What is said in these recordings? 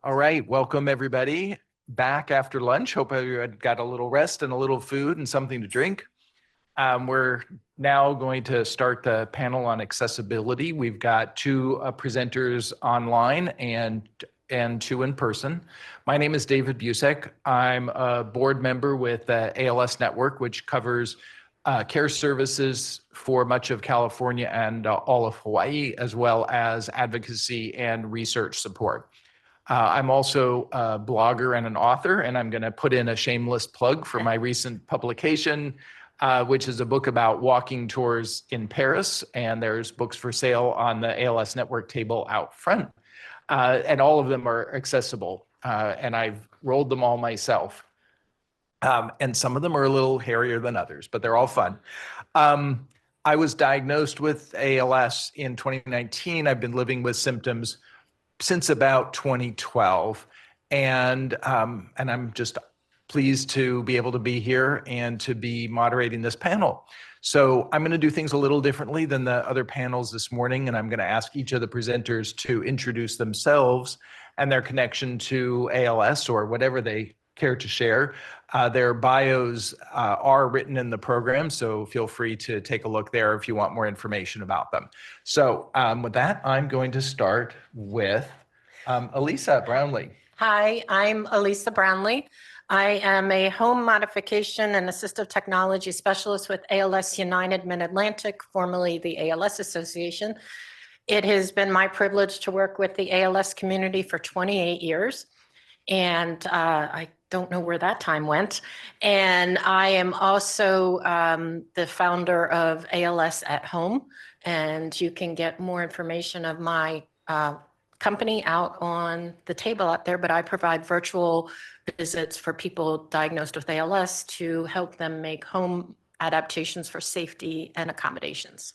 All right, welcome everybody back after lunch. Hope everyone got a little rest and a little food and something to drink. We're now going to start the panel on accessibility. We've got two presenters online and two in person. My name is David Buseck. I'm a board member with ALS Network, which covers care services for much of California and all of Hawaii, as well as advocacy and research support. I'm also a blogger and an author, and I'm going to put in a shameless plug for my recent publication, which is a book about walking tours in Paris. And there's books for sale on the ALS Network table out front. And all of them are accessible. And I've rolled them all myself. And some of them are a little hairier than others, but they're all fun. I was diagnosed with ALS in 2019. I've been living with symptoms since about 2012. And I'm just pleased to be able to be here and to be moderating this panel. So I'm going to do things a little differently than the other panels this morning. And I'm going to ask each of the presenters to introduce themselves and their connection to ALS or whatever they care to share. Their bios are written in the program, so feel free to take a look there if you want more information about them. So with that, I'm going to start with Alisa Brownlee. Hi, I'm Alisa Brownlee. I am a home modification and assistive technology specialist with ALS United Mid-Atlantic, formerly the ALS Association. It has been my privilege to work with the ALS community for 28 years. And I don't know where that time went. And I am also the founder of ALS at Home. And you can get more information of my company out on the table out there, but I provide virtual visits for people diagnosed with ALS to help them make home adaptations for safety and accommodations.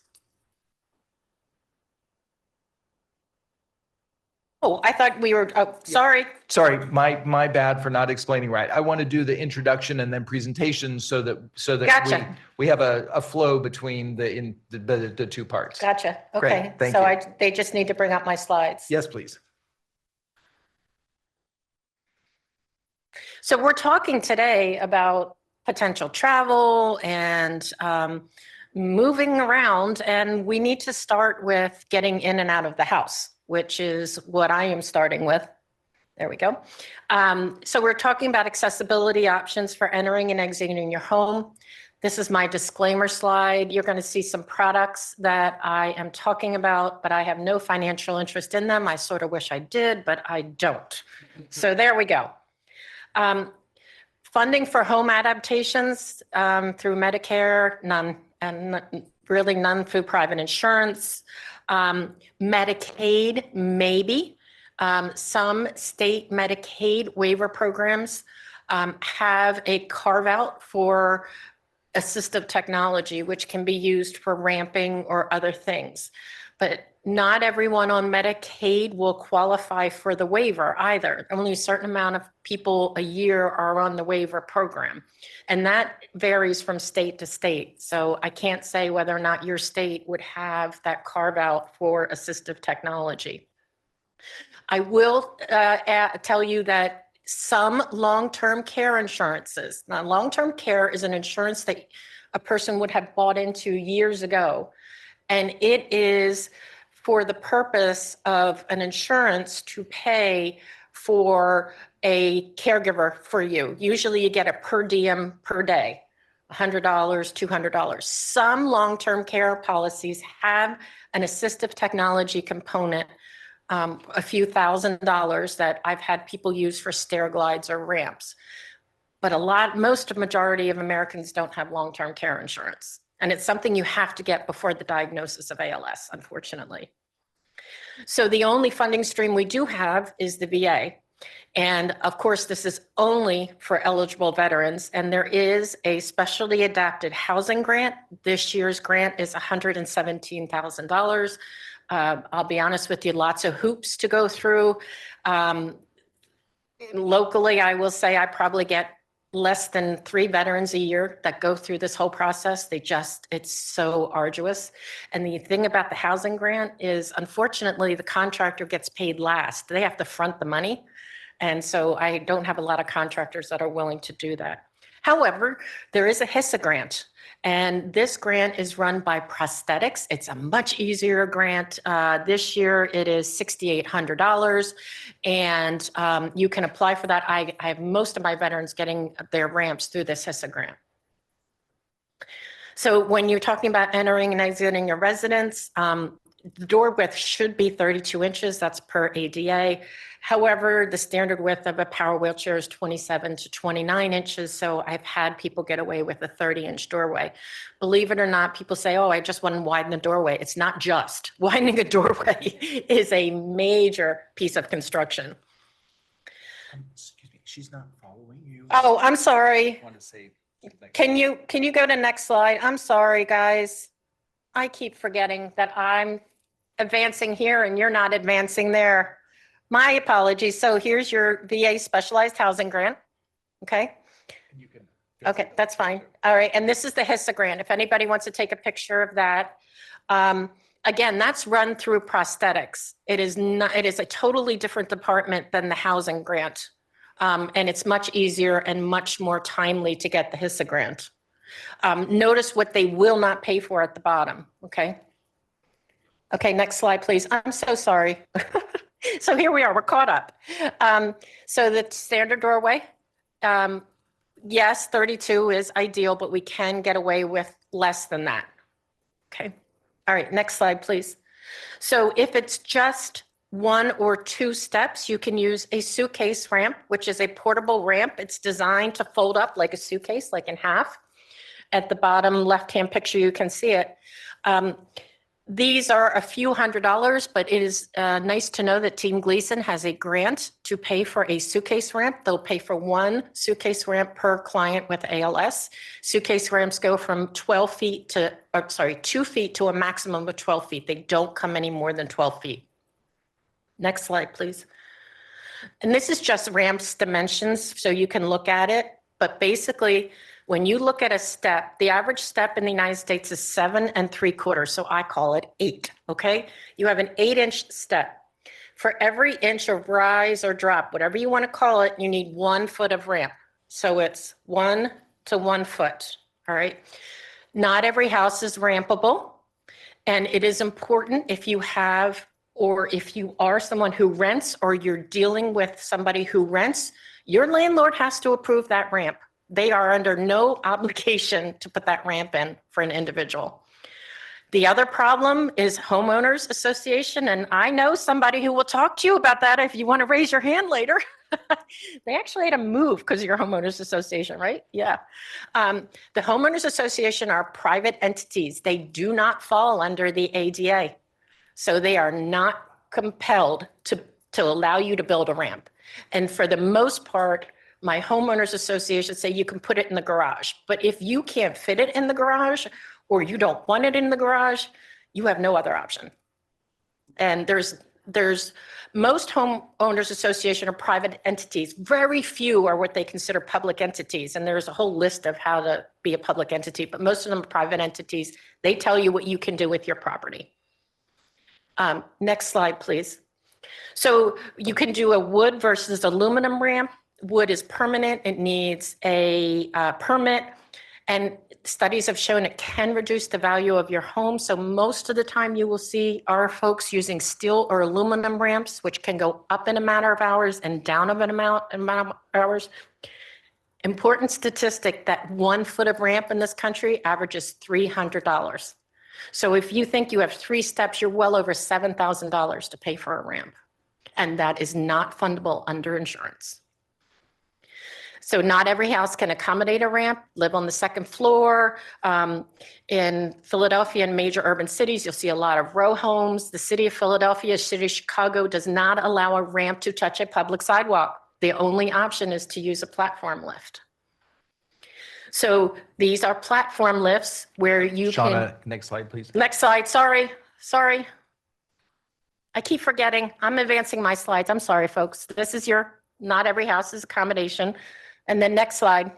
Oh, I thought we were, oh, sorry. Yeah. Sorry, my bad for not explaining right. I want to do the introduction and then presentation so that Gotcha. we have a flow between the two parts. Gotcha. Okay. Great. Thank you. They just need to bring up my slides. Yes, please. So we're talking today about potential travel and moving around, and we need to start with getting in and out of the house, which is what I am starting with. There we go. So we're talking about accessibility options for entering and exiting your home. This is my disclaimer slide. You're going to see some products that I am talking about, but I have no financial interest in them. I sort of wish I did, but I don't. So there we go. Funding for home adaptations through Medicare, none, and really none through private insurance. Medicaid, maybe. Some state Medicaid waiver programs have a carve out for assistive technology, which can be used for ramping or other things. But not everyone on Medicaid will qualify for the waiver either. Only a certain amount of people a year are on the waiver program. And that varies from state to state. So I can't say whether or not your state would have that carve out for assistive technology. I will tell you that some long-term care insurances, now long-term care is an insurance that a person would have bought into years ago. And it is for the purpose of an insurance to pay for a caregiver for you. Usually you get a per diem per day, $100, $200. Some long-term care policies have an assistive technology component, a few $1,000s that I've had people use for stair glides or ramps. But majority of Americans don't have long-term care insurance. And it's something you have to get before the diagnosis of ALS, unfortunately. So the only funding stream we do have is the VA. And of course, this is only for eligible veterans. And there is a specially adapted housing grant. This year's grant is $117,000. I'll be honest with you, lots of hoops to go through. Locally, I will say I probably get less than 3 veterans a year that go through this whole process. It's so arduous. And the thing about the housing grant is, unfortunately, the contractor gets paid last. They have to front the money. And so I don't have a lot of contractors that are willing to do that. However, there is a HISA grant, and this grant is run by Prosthetics. It's a much easier grant. This year it is $6,800, and you can apply for that. I have most of my veterans getting their ramps through this HISA grant. So when you're talking about entering and exiting your residence, the door width should be 32 inches. That's per ADA. However, the standard width of a power wheelchair is 27 to 29 inches. So I've had people get away with a 30-inch doorway. Believe it or not, people say, oh, I just want to widen the doorway. It's not just. Widening a doorway is a major piece of construction. Excuse me, she's not following you. Oh, I'm sorry. I want to say. Can you go to next slide? I'm sorry, guys. I keep forgetting that I'm advancing here and you're not advancing there. My apologies. So here's your VA specialized housing grant. Okay. You can Okay, that's fine. All right. And this is the HISA grant. If anybody wants to take a picture of that. Again, that's run through Prosthetics. It is a totally different department than the housing grant. And it's much easier and much more timely to get the HISA grant. Notice what they will not pay for at the bottom. Okay. Okay, next slide, please. I'm so sorry. So here we are, we're caught up. So the standard doorway, yes, 32 is ideal, but we can get away with less than that. Okay, all right, next slide, please. So if it's just 1 or 2 steps, you can use a suitcase ramp, which is a portable ramp. It's designed to fold up like a suitcase, like in half. At the bottom left-hand picture, you can see it. These are a few $100s, but it is nice to know that Team Gleason has a grant to pay for a suitcase ramp. They'll pay for 1 suitcase ramp per client with ALS. Suitcase ramps go from 2 feet to a maximum of 12 feet. They don't come any more than 12 feet. Next slide, please. And this is just ramps dimensions, so you can look at it. But basically, when you look at a step, the average step in the United States is 7 3/4. So I call it 8, okay? You have an 8-inch step. For every inch of rise or drop, whatever you want to call it, you need 1 foot of ramp. So it's 1 to 1 foot, all right? Not every house is rampable. And it is important if you have, or if you are someone who rents, or you're dealing with somebody who rents, your landlord has to approve that ramp. They are under no obligation to put that ramp in for an individual. The other problem is homeowners association. And I know somebody who will talk to you about that if you want to raise your hand later. They actually had to move because of your homeowners association, right? Yeah. The homeowners association are private entities. They do not fall under the ADA. So they are not compelled to allow you to build a ramp. And for the most part, my homeowners association say you can put it in the garage, but if you can't fit it in the garage or you don't want it in the garage, you have no other option. And there's most homeowners association are private entities. Very few are what they consider public entities. And there's a whole list of how to be a public entity, but most of them are private entities. They tell you what you can do with your property. Next slide, please. So you can do a wood versus aluminum ramp. Wood is permanent. It needs a permit, and studies have shown it can reduce the value of your home. So most of the time you will see our folks using steel or aluminum ramps, which can go up in a matter of hours and down in a amount of hours. Important statistic that 1 foot of ramp in this country averages $300. So if you think you have 3 steps, you're well over $7,000 to pay for a ramp. And that is not fundable under insurance. So not every house can accommodate a ramp. Live on the 2nd floor. In Philadelphia and major urban cities, you'll see a lot of row homes. The city of Philadelphia, city of Chicago does not allow a ramp to touch a public sidewalk. The only option is to use a platform lift. So these are platform lifts where you Shauna, next slide, please. Next slide, sorry. I keep forgetting, I'm advancing my slides. I'm sorry, folks. This is your, not every house is accommodation. And then next slide.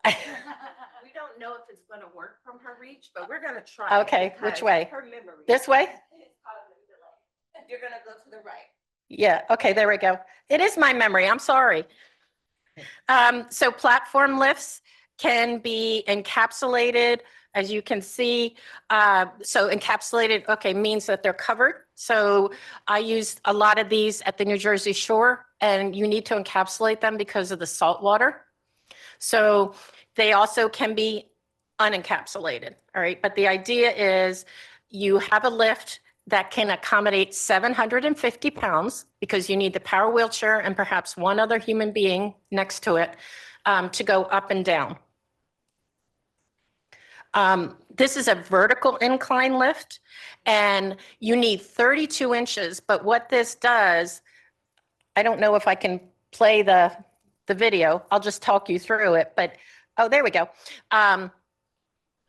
We don't know if it's going to work from her reach, but we're going to try. Okay, it which because way? Her memory. This way? You're going to go to the right. Yeah, okay, there we go. It is my memory, I'm sorry. So platform lifts can be encapsulated, as you can see. So encapsulated, okay, means that they're covered. So I used a lot of these at the New Jersey shore, and you need to encapsulate them because of the salt water. So they also can be unencapsulated, all right? But the idea is you have a lift that can accommodate 750 pounds because you need the power wheelchair and perhaps one other human being next to it to go up and down. This is a vertical incline lift and you need 32 inches, but what this does, I don't know if I can play the video, I'll just talk you through it, but, oh, there we go.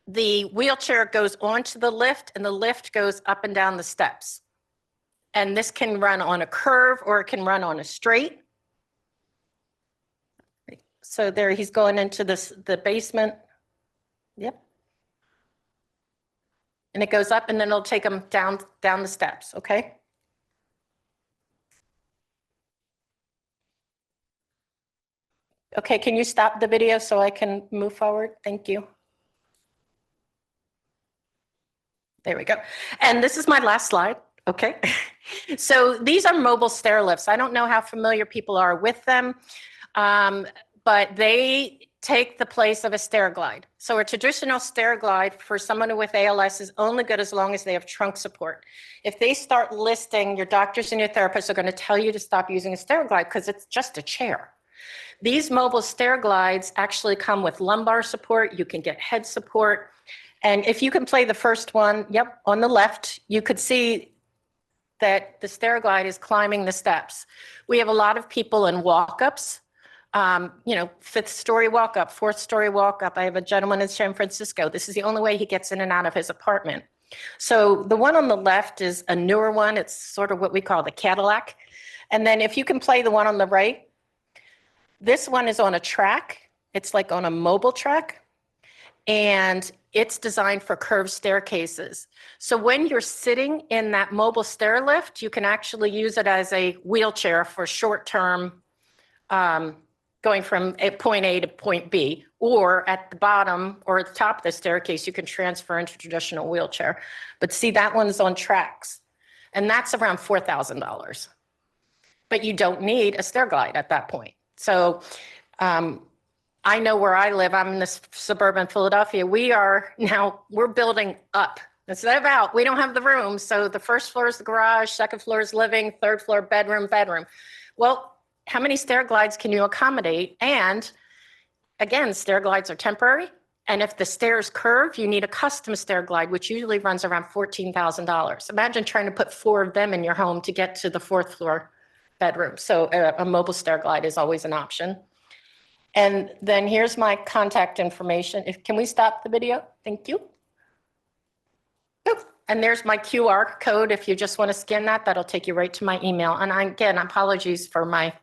The wheelchair goes onto the lift and the lift goes up and down the steps. And this can run on a curve or it can run on a straight. So there he's going into the basement. Yep. And it goes up and then it'll take him down the steps, okay? Okay, can you stop the video so I can move forward? Thank you. There we go. And this is my last slide, okay? So these are mobile stair lifts. I don't know how familiar people are with them, but they take the place of a stair glide. So a traditional stair glide for someone with ALS is only good as long as they have trunk support. If they start listing, your doctors and your therapists are going to tell you to stop using a stair glide because it's just a chair. These mobile stair glides actually come with lumbar support. You can get head support. And if you can play the first one, yep, on the left, you could see that the stair glide is climbing the steps. We have a lot of people in walk-ups, you know, 5th story walk-up, 4th story walk-up. I have a gentleman in San Francisco. This is the only way he gets in and out of his apartment. So the one on the left is a newer one. It's sort of what we call the Cadillac. And then if you can play the one on the right, this one is on a track. It's like on a mobile track. And it's designed for curved staircases. So when you're sitting in that mobile stair lift, you can actually use it as a wheelchair for short-term, going from point A to point B, or at the bottom or at the top of the staircase, you can transfer into traditional wheelchair. But see, that one's on tracks, and that's around $4,000. But you don't need a stair glide at that point. So I know where I live. I'm in this suburban Philadelphia. We're building up instead of out. We don't have the room. So the first floor is the garage, second floor is living, third floor, bedroom. Well, how many stair glides can you accommodate? And again, stair glides are temporary. And if the stairs curve, you need a custom stair glide, which usually runs around $14,000. Imagine trying to put 4 of them in your home to get to the 4th floor bedroom. So a mobile stair glide is always an option. And then here's my contact information. Can we stop the video? Thank you. Oop. And there's my QR code. If you just want to scan that, that'll take you right to my email. And again, apologies for my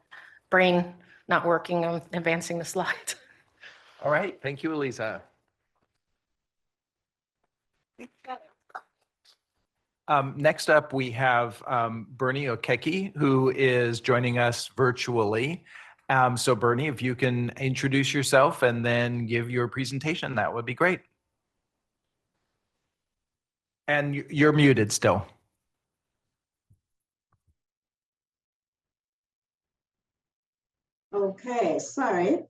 brain not working on advancing the slides. All right. Thank you, Alisa. Next up, we have Bernadine Okeke, who is joining us virtually. So Bernie, if you can introduce yourself and then give your presentation, that would be great. And you're muted still. Okay, sorry.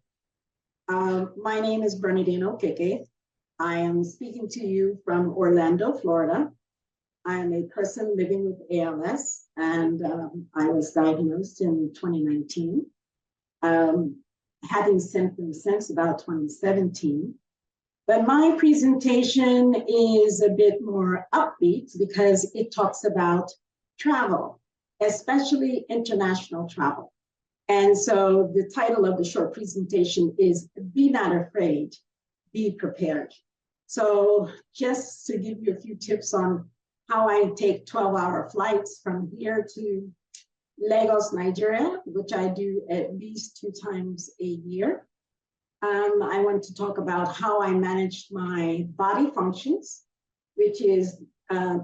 My name is Bernadine Okeke. I am speaking to you from Orlando, Florida. I am a person living with ALS, and I was diagnosed in 2019. Having symptoms since about 2017. But my presentation is a bit more upbeat because it talks about travel, especially international travel. And so the title of the short presentation is Be Not Afraid, Be Prepared. So just to give you a few tips on how I take 12-hour flights from here to Lagos, Nigeria, which I do at least 2 times a year. I want to talk about how I managed my body functions, which is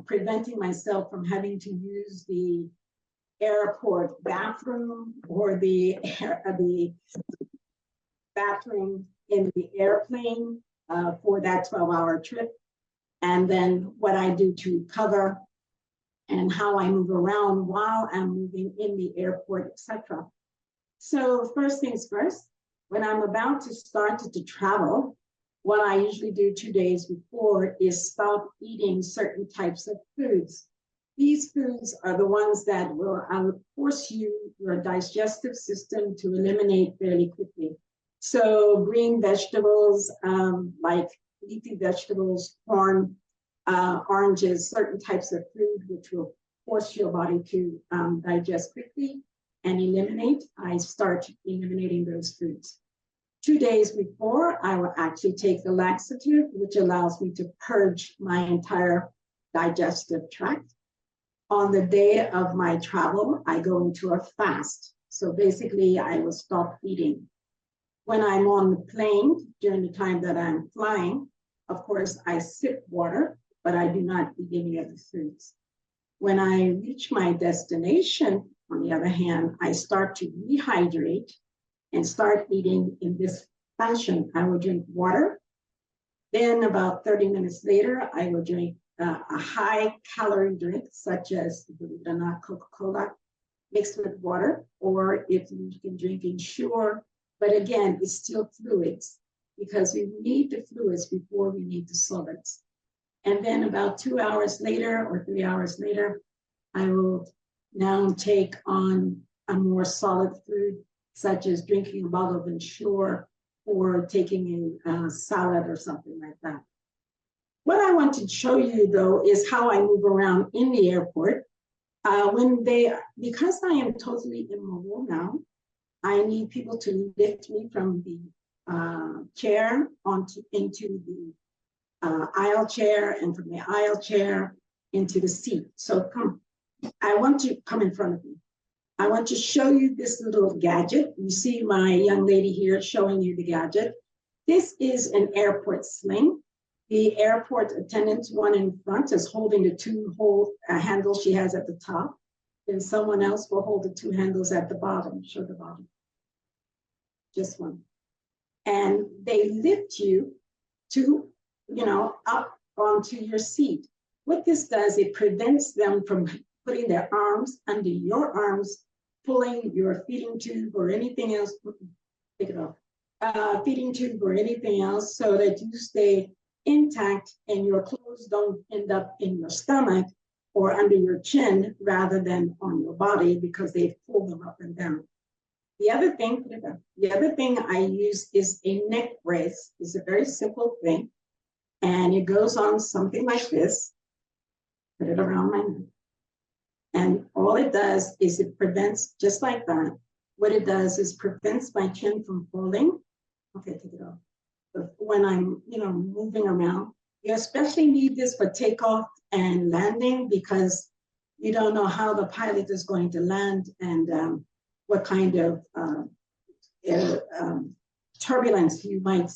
preventing myself from having to use the airport bathroom or the bathroom in the airplane for that 12-hour trip. And then what I do to recover and how I move around while I'm moving in the airport, etc. So first things first, when I'm about to start to travel, what I usually do 2 days before is stop eating certain types of foods. These foods are the ones that will force your digestive system to eliminate fairly quickly. So green vegetables, like leafy vegetables, corn, oranges, certain types of food, which will force your body to digest quickly and eliminate. I start eliminating those foods. 2 days before, I will actually take the laxative, which allows me to purge my entire digestive tract. On the day of my travel, I go into a fast. So basically, I will stop eating. When I'm on the plane, during the time that I'm flying, of course, I sip water, but I do not eat any of the foods. When I reach my destination, on the other hand, I start to rehydrate and start eating in this fashion. I will drink water. Then about 30 minutes later, I will drink a high calorie drink, such as, believe it or not, Coca-Cola mixed with water, or if you can drink Ensure, but again, it's still fluids because we need the fluids before we need the solids. And then about 2 hours later or 3 hours later, I will now take on a more solid food, such as drinking a bottle of Ensure or taking a salad or something like that. What I want to show you, though, is how I move around in the airport. Because I am totally immobile now, I need people to lift me from the chair into the aisle chair, and from the aisle chair into the seat. So come, I want to come in front of me. I want to show you this little gadget. You see my young lady here showing you the gadget. This is an airport sling. The airport attendant, one in front, is holding the two handles she has at the top. Then someone else will hold the two handles at the bottom. Show the bottom. Just one. And they lift you to, up onto your seat. What this does, it prevents them from putting their arms under your arms, pulling your feeding tube or anything else. Take it off. Feeding tube or anything else, so that you stay intact and your clothes don't end up in your stomach or under your chin rather than on your body, because they pull them up and down. The other thing I use is a neck brace. It's a very simple thing, and it goes on something like this. Put it around my neck, and all it does is it prevents, just like that. What it does is prevents my chin from falling. Okay, take it off. But when I'm, moving around, you especially need this for takeoff and landing, because you don't know how the pilot is going to land and what kind of turbulence you might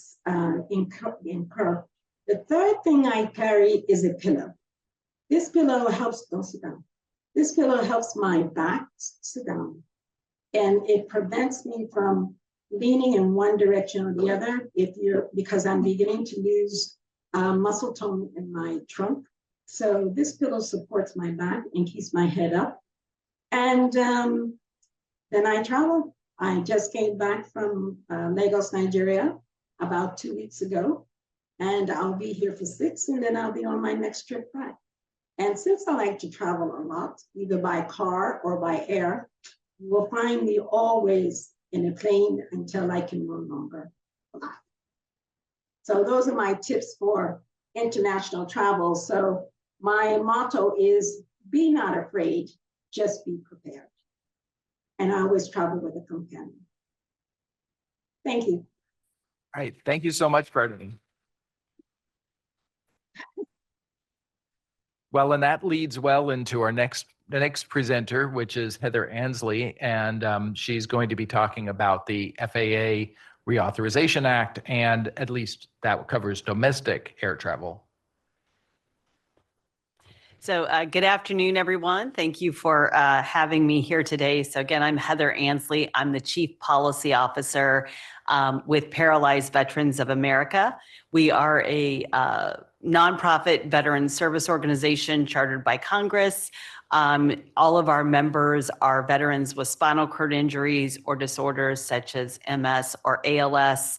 incur. The third thing I carry is a pillow. This pillow helps, don't sit down. This pillow helps my back sit down, and it prevents me from leaning in one direction or the other because I'm beginning to lose muscle tone in my trunk. So this pillow supports my back and keeps my head up. And then I travel. I just came back from Lagos, Nigeria, about 2 weeks ago, and I'll be here for 6, and then I'll be on my next trip back. And since I like to travel a lot, either by car or by air, you will find me always in a plane until I can no longer fly. So those are my tips for international travel. So my motto is, be not afraid, just be prepared. And I always travel with a companion. Thank you. All right. Thank you so much, Bernadine. Well, and that leads well into our the next presenter, which is Heather Ansley, and she's going to be talking about the FAA Reauthorization Act, and at least that covers domestic air travel. So good afternoon, everyone. Thank you for having me here today. So again, I'm Heather Ansley. I'm the Chief Policy Officer with Paralyzed Veterans of America. We are a nonprofit veteran service organization chartered by Congress. All of our members are veterans with spinal cord injuries or disorders such as MS or ALS.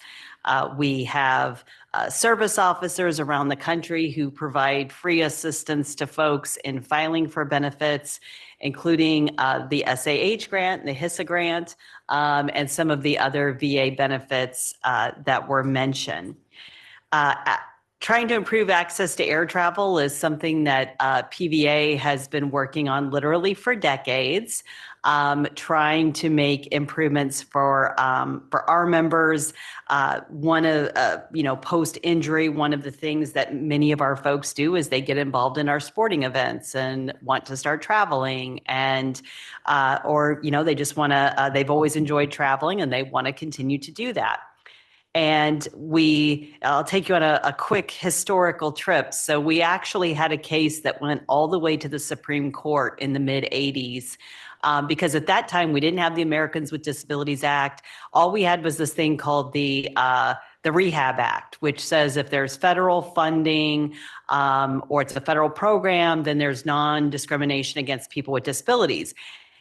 We have service officers around the country who provide free assistance to folks in filing for benefits, including the SAH grant, the HISA grant, and some of the other VA benefits that were mentioned. Trying to improve access to air travel is something that PVA has been working on literally for decades, trying to make improvements for our members. Post-injury, one of the things that many of our folks do is they get involved in our sporting events and want to start traveling, and they just want to. They've always enjoyed traveling and they want to continue to do that. And I'll take you on a quick historical trip. So we actually had a case that went all the way to the Supreme Court in the mid 80s. Because at that time we didn't have the Americans with Disabilities Act. All we had was this thing called the Rehab Act, which says if there's federal funding or it's a federal program, then there's non-discrimination against people with disabilities.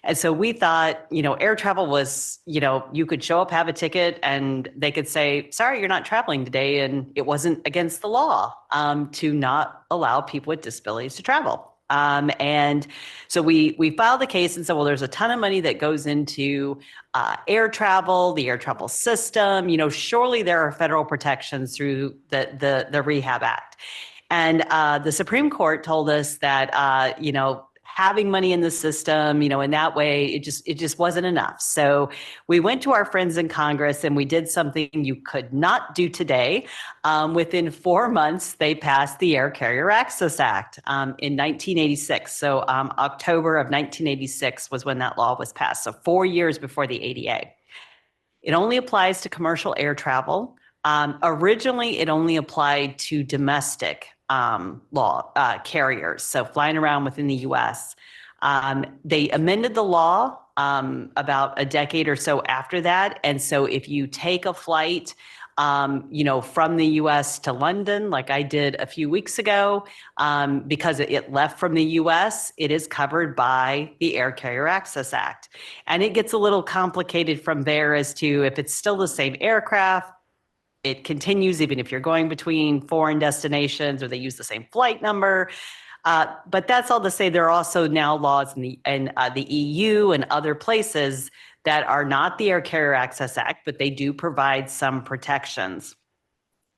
And so we thought, air travel was, you could show up, have a ticket, and they could say, sorry, you're not traveling today. And it wasn't against the law to not allow people with disabilities to travel. And so we filed the case and said, well, there's a ton of money that goes into air travel, the air travel system. Surely there are federal protections through the Rehab Act. And the Supreme Court told us that, having money in the system, in that way, it just wasn't enough. So we went to our friends in Congress and we did something you could not do today. Within 4 months, they passed the Air Carrier Access Act in 1986. So October of 1986 was when that law was passed. So 4 years before the ADA. It only applies to commercial air travel. Originally, it only applied to domestic carriers, so flying around within the U.S. They amended the law about a decade or so after that, and so if you take a flight, from the U.S. to London, like I did a few weeks ago, because it left from the U.S., it is covered by the Air Carrier Access Act, and it gets a little complicated from there as to if it's still the same aircraft. It continues even if you're going between foreign destinations or they use the same flight number. But that's all to say there are also now laws in the EU and other places that are not the Air Carrier Access Act, but they do provide some protections.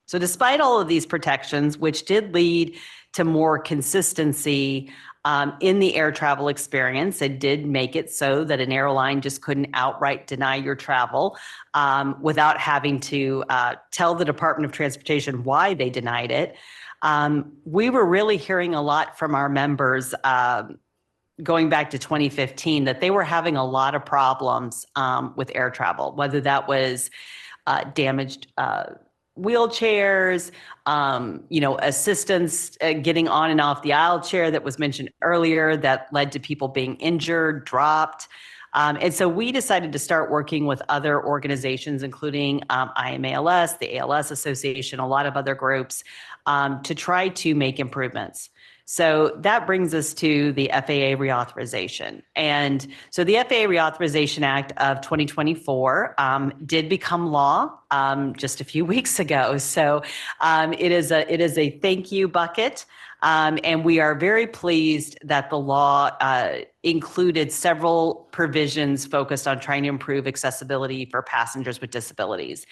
So despite all of these protections, which did lead to more consistency in the air travel experience, it did make it so that an airline just couldn't outright deny your travel without having to tell the Department of Transportation why they denied it. We were really hearing a lot from our members going back to 2015 that they were having a lot of problems with air travel, whether that was damaged wheelchairs, assistance getting on and off the aisle chair that was mentioned earlier that led to people being injured, dropped. And so we decided to start working with other organizations, including AM ALS, the ALS Association, a lot of other groups, to try to make improvements. So that brings us to the FAA reauthorization. And so the FAA Reauthorization Act of 2024 did become law just a few weeks ago. So it is a thank you bucket. And we are very pleased that the law included several provisions focused on trying to improve accessibility for passengers with disabilities.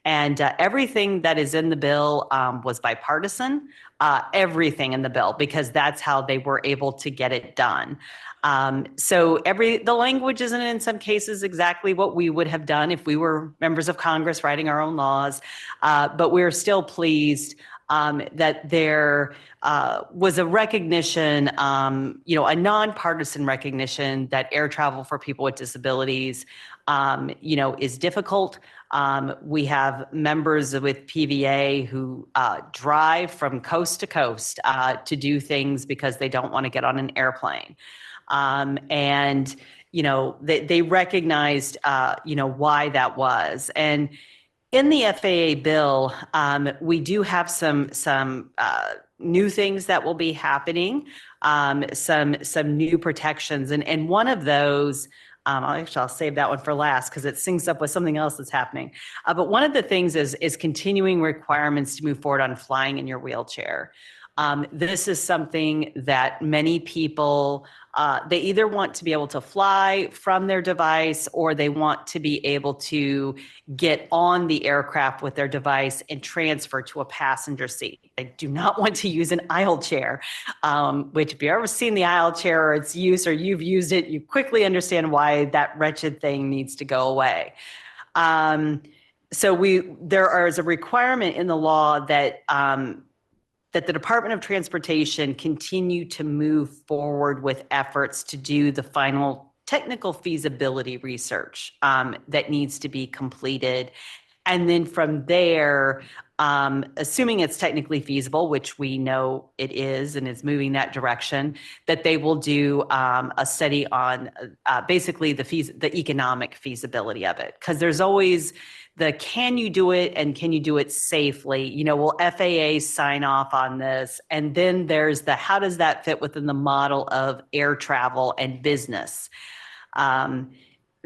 And everything that is in the bill was bipartisan, everything in the bill, because that's how they were able to get it done. So the language isn't in some cases exactly what we would have done if we were members of Congress writing our own laws, but we're still pleased that there was a recognition, a nonpartisan recognition that air travel for people with disabilities, is difficult. We have members with PVA who drive from coast to coast to do things because they don't want to get on an airplane. They recognized, why that was. And in the FAA bill, we do have some new things that will be happening, some new protections. And one of those, I'll save that one for last because it syncs up with something else that's happening. But one of the things is continuing requirements to move forward on flying in your wheelchair. This is something that many people, they either want to be able to fly from their device or they want to be able to get on the aircraft with their device and transfer to a passenger seat. They do not want to use an aisle chair, which if you've ever seen the aisle chair or its use or you've used it, you quickly understand why that wretched thing needs to go away. There is a requirement in the law that the Department of Transportation continue to move forward with efforts to do the final technical feasibility research that needs to be completed. And then from there, assuming it's technically feasible, which we know it is and is moving that direction, that they will do a study on basically the economic feasibility of it. Because there's always can you do it and can you do it safely? Will FAA sign off on this? And then there's how does that fit within the model of air travel and business?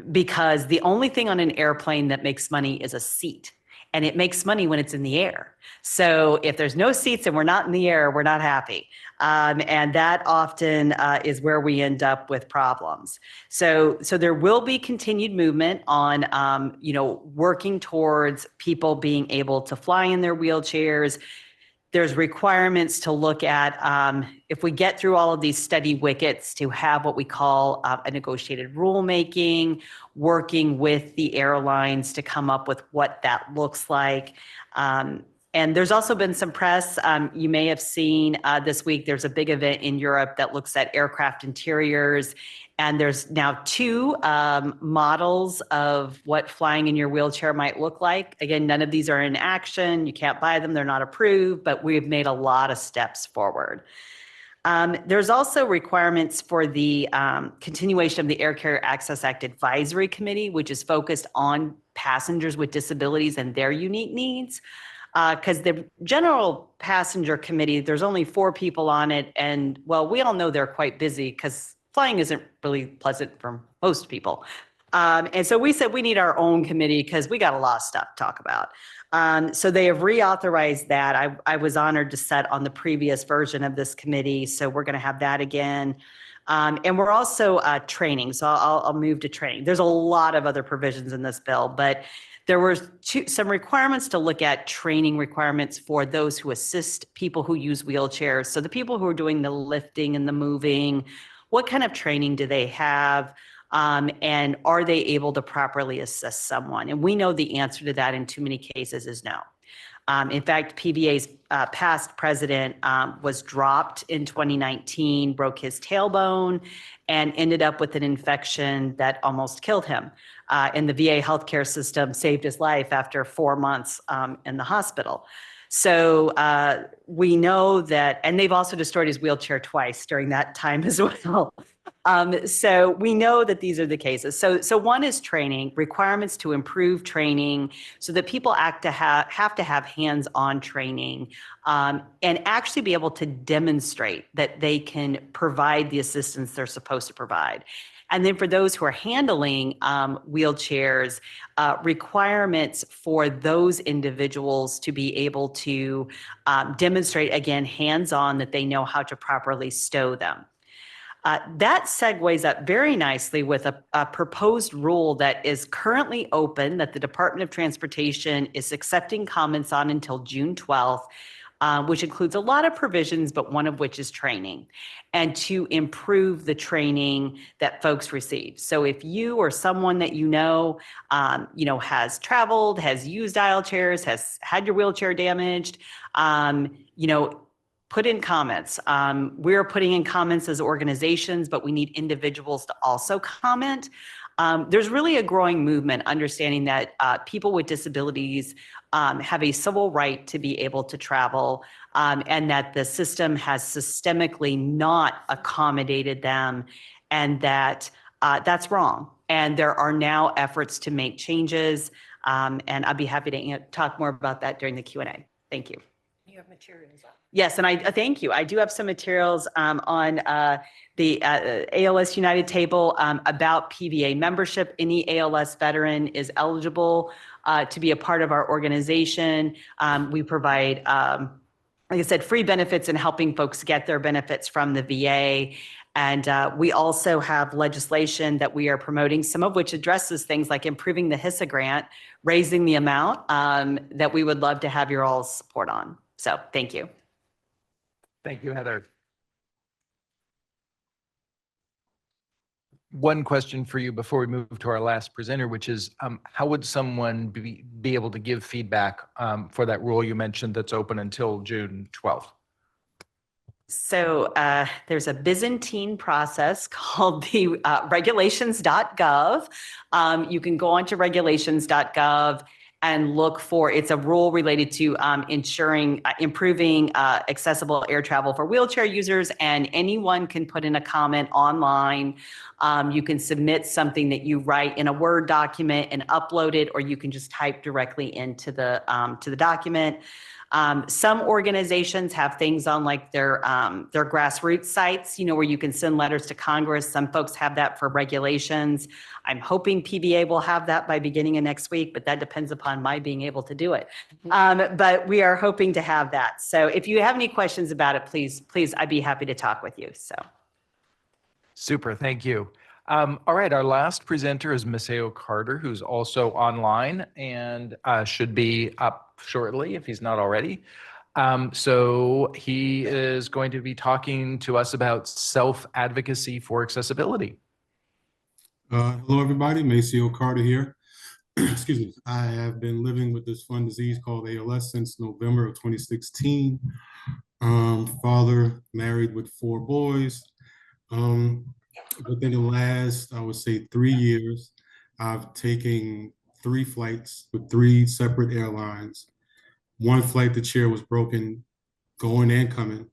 Because the only thing on an airplane that makes money is a seat. And it makes money when it's in the air. So if there's no seats and we're not in the air, we're not happy. And that often is where we end up with problems. So there will be continued movement on, working towards people being able to fly in their wheelchairs. There's requirements to look at, if we get through all of these study wickets, to have what we call a negotiated rulemaking, working with the airlines to come up with what that looks like. And there's also been some press. You may have seen this week, there's a big event in Europe that looks at aircraft interiors. And there's now 2 models of what flying in your wheelchair might look like. Again, none of these are in action. You can't buy them. They're not approved, but we've made a lot of steps forward. There's also requirements for the continuation of the Air Carrier Access Act Advisory Committee, which is focused on passengers with disabilities and their unique needs. Because the general passenger committee, there's only 4 people on it. And well, we all know they're quite busy because flying isn't really pleasant for most people. And so we said we need our own committee because we got a lot of stuff to talk about. So they have reauthorized that. I was honored to sit on the previous version of this committee. So we're going to have that again. And we're also training. So I'll move to training. There's a lot of other provisions in this bill, but there were some requirements to look at training requirements for those who assist people who use wheelchairs. So the people who are doing the lifting and the moving, what kind of training do they have? And are they able to properly assist someone? And we know the answer to that in too many cases is no. In fact, PVA's past president was dropped in 2019, broke his tailbone, and ended up with an infection that almost killed him. And the VA healthcare system saved his life after 4 months in the hospital. So we know that, and they've also destroyed his wheelchair twice during that time as well. So we know that these are the cases. So one is training, requirements to improve training so that people have to have hands-on training and actually be able to demonstrate that they can provide the assistance they're supposed to provide. And then for those who are handling wheelchairs, requirements for those individuals to be able to demonstrate, again, hands-on, that they know how to properly stow them. That segues up very nicely with a proposed rule that is currently open, that the Department of Transportation is accepting comments on until June 12th, which includes a lot of provisions, but one of which is training, and to improve the training that folks receive. So if you or someone that you know, has traveled, has used aisle chairs, has had your wheelchair damaged, put in comments. We're putting in comments as organizations, but we need individuals to also comment. There's really a growing movement understanding that people with disabilities have a civil right to be able to travel, and that the system has systemically not accommodated them, and that that's wrong. And there are now efforts to make changes, and I'd be happy to talk more about that during the Q&A. Thank you. You have materials up. Yes, and I thank you. I do have some materials on the ALS United table about PVA membership. Any ALS veteran is eligible to be a part of our organization. We provide, like I said, free benefits in helping folks get their benefits from the VA. And we also have legislation that we are promoting, some of which addresses things like improving the HISA grant, raising the amount that we would love to have your all's support on. So thank you. Thank you, Heather. One question for you before we move to our last presenter, which is how would someone be able to give feedback for that rule you mentioned that's open until June 12th? So there's a Byzantine process called the regulations.gov. You can go onto regulations.gov and look for, it's a rule related to improving accessible air travel for wheelchair users, and anyone can put in a comment online. You can submit something that you write in a Word document and upload it, or you can just type directly into the to the document. Some organizations have things on like their grassroots sites, where you can send letters to Congress. Some folks have that for regulations. I'm hoping PBA will have that by beginning of next week, but that depends upon my being able to do it. But we are hoping to have that. So if you have any questions about it, please, I'd be happy to talk with you. So. Super, thank you. All right, our last presenter is Maceo Carter, who's also online and should be up shortly if he's not already. So he is going to be talking to us about self-advocacy for accessibility. Hello, everybody. Maceo Carter here. Excuse me. I have been living with this fun disease called ALS since November of 2016. Father, married with 4 boys. Within the last, I would say 3 years, I've taken 3 flights with 3 separate airlines. 1 flight, the chair was broken going and coming.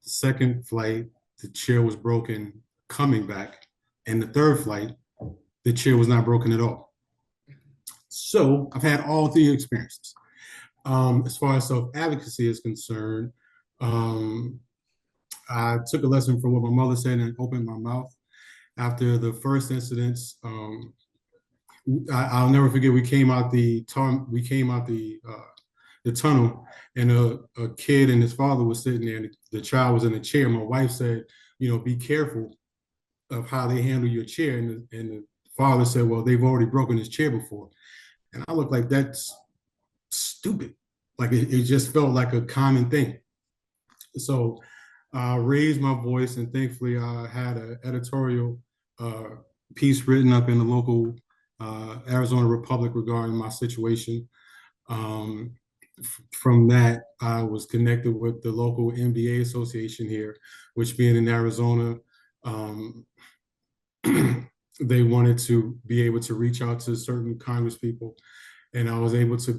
The second flight, the chair was broken coming back. And the third flight, the chair was not broken at all. So I've had all 3 experiences. As far as self-advocacy is concerned, I took a lesson from what my mother said and opened my mouth. After the first incidents, I'll never forget. We came out the tunnel, and a kid and his father was sitting there, and the child was in a chair. My wife said, be careful of how they handle your chair. And the father said, well, they've already broken his chair before. And I looked like, that's stupid. Like it just felt like a common thing. So I raised my voice, and thankfully I had an editorial piece written up in the local Arizona Republic regarding my situation. From that, I was connected with the local MBA association here, which being in Arizona, they wanted to be able to reach out to certain Congress people, and I was able to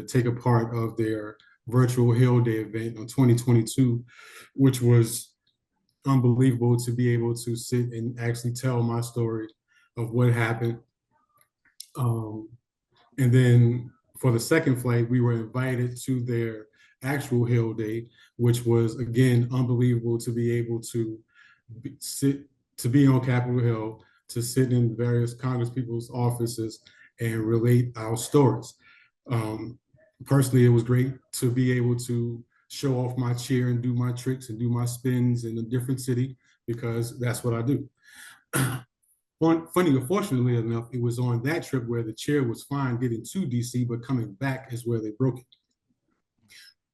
take a part of their virtual Hill Day event in 2022, which was unbelievable to be able to sit and actually tell my story of what happened. And then for the second flight, we were invited to their actual Hill Day, which was, again, unbelievable to be able to be on Capitol Hill, to sit in various Congress people's offices and relate our stories. Personally, it was great to be able to show off my chair and do my tricks and do my spins in a different city, because that's what I do. Fortunately enough, it was on that trip where the chair was fine getting to DC, but coming back is where they broke it.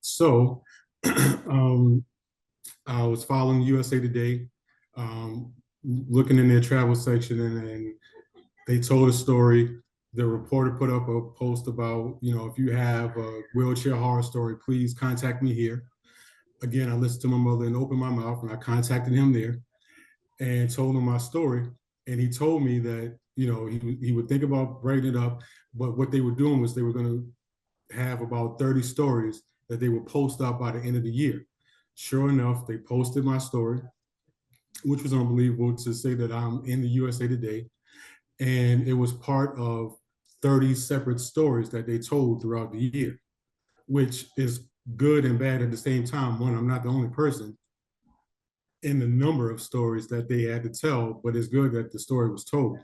So I was following USA Today, looking in their travel section, and they told a story. The reporter put up a post about, if you have a wheelchair horror story, please contact me here. Again, I listened to my mother and opened my mouth, and I contacted him there and told him my story. And he told me that, he would think about writing it up, but what they were doing was they were going to have about 30 stories that they would post up by the end of the year. Sure enough, they posted my story, which was unbelievable to say that I'm in the USA Today. And it was part of 30 separate stories that they told throughout the year, which is good and bad at the same time. One, I'm not the only person in the number of stories that they had to tell, but it's good that the story was told.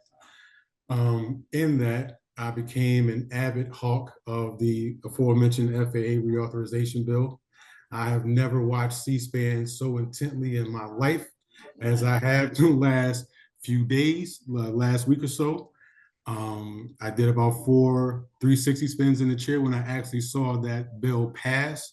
In that, I became an avid hawk of the aforementioned FAA reauthorization bill. I have never watched C-SPAN so intently in my life as I have the last few days, last week or so. I did about 4 360 spins in the chair when I actually saw that bill pass.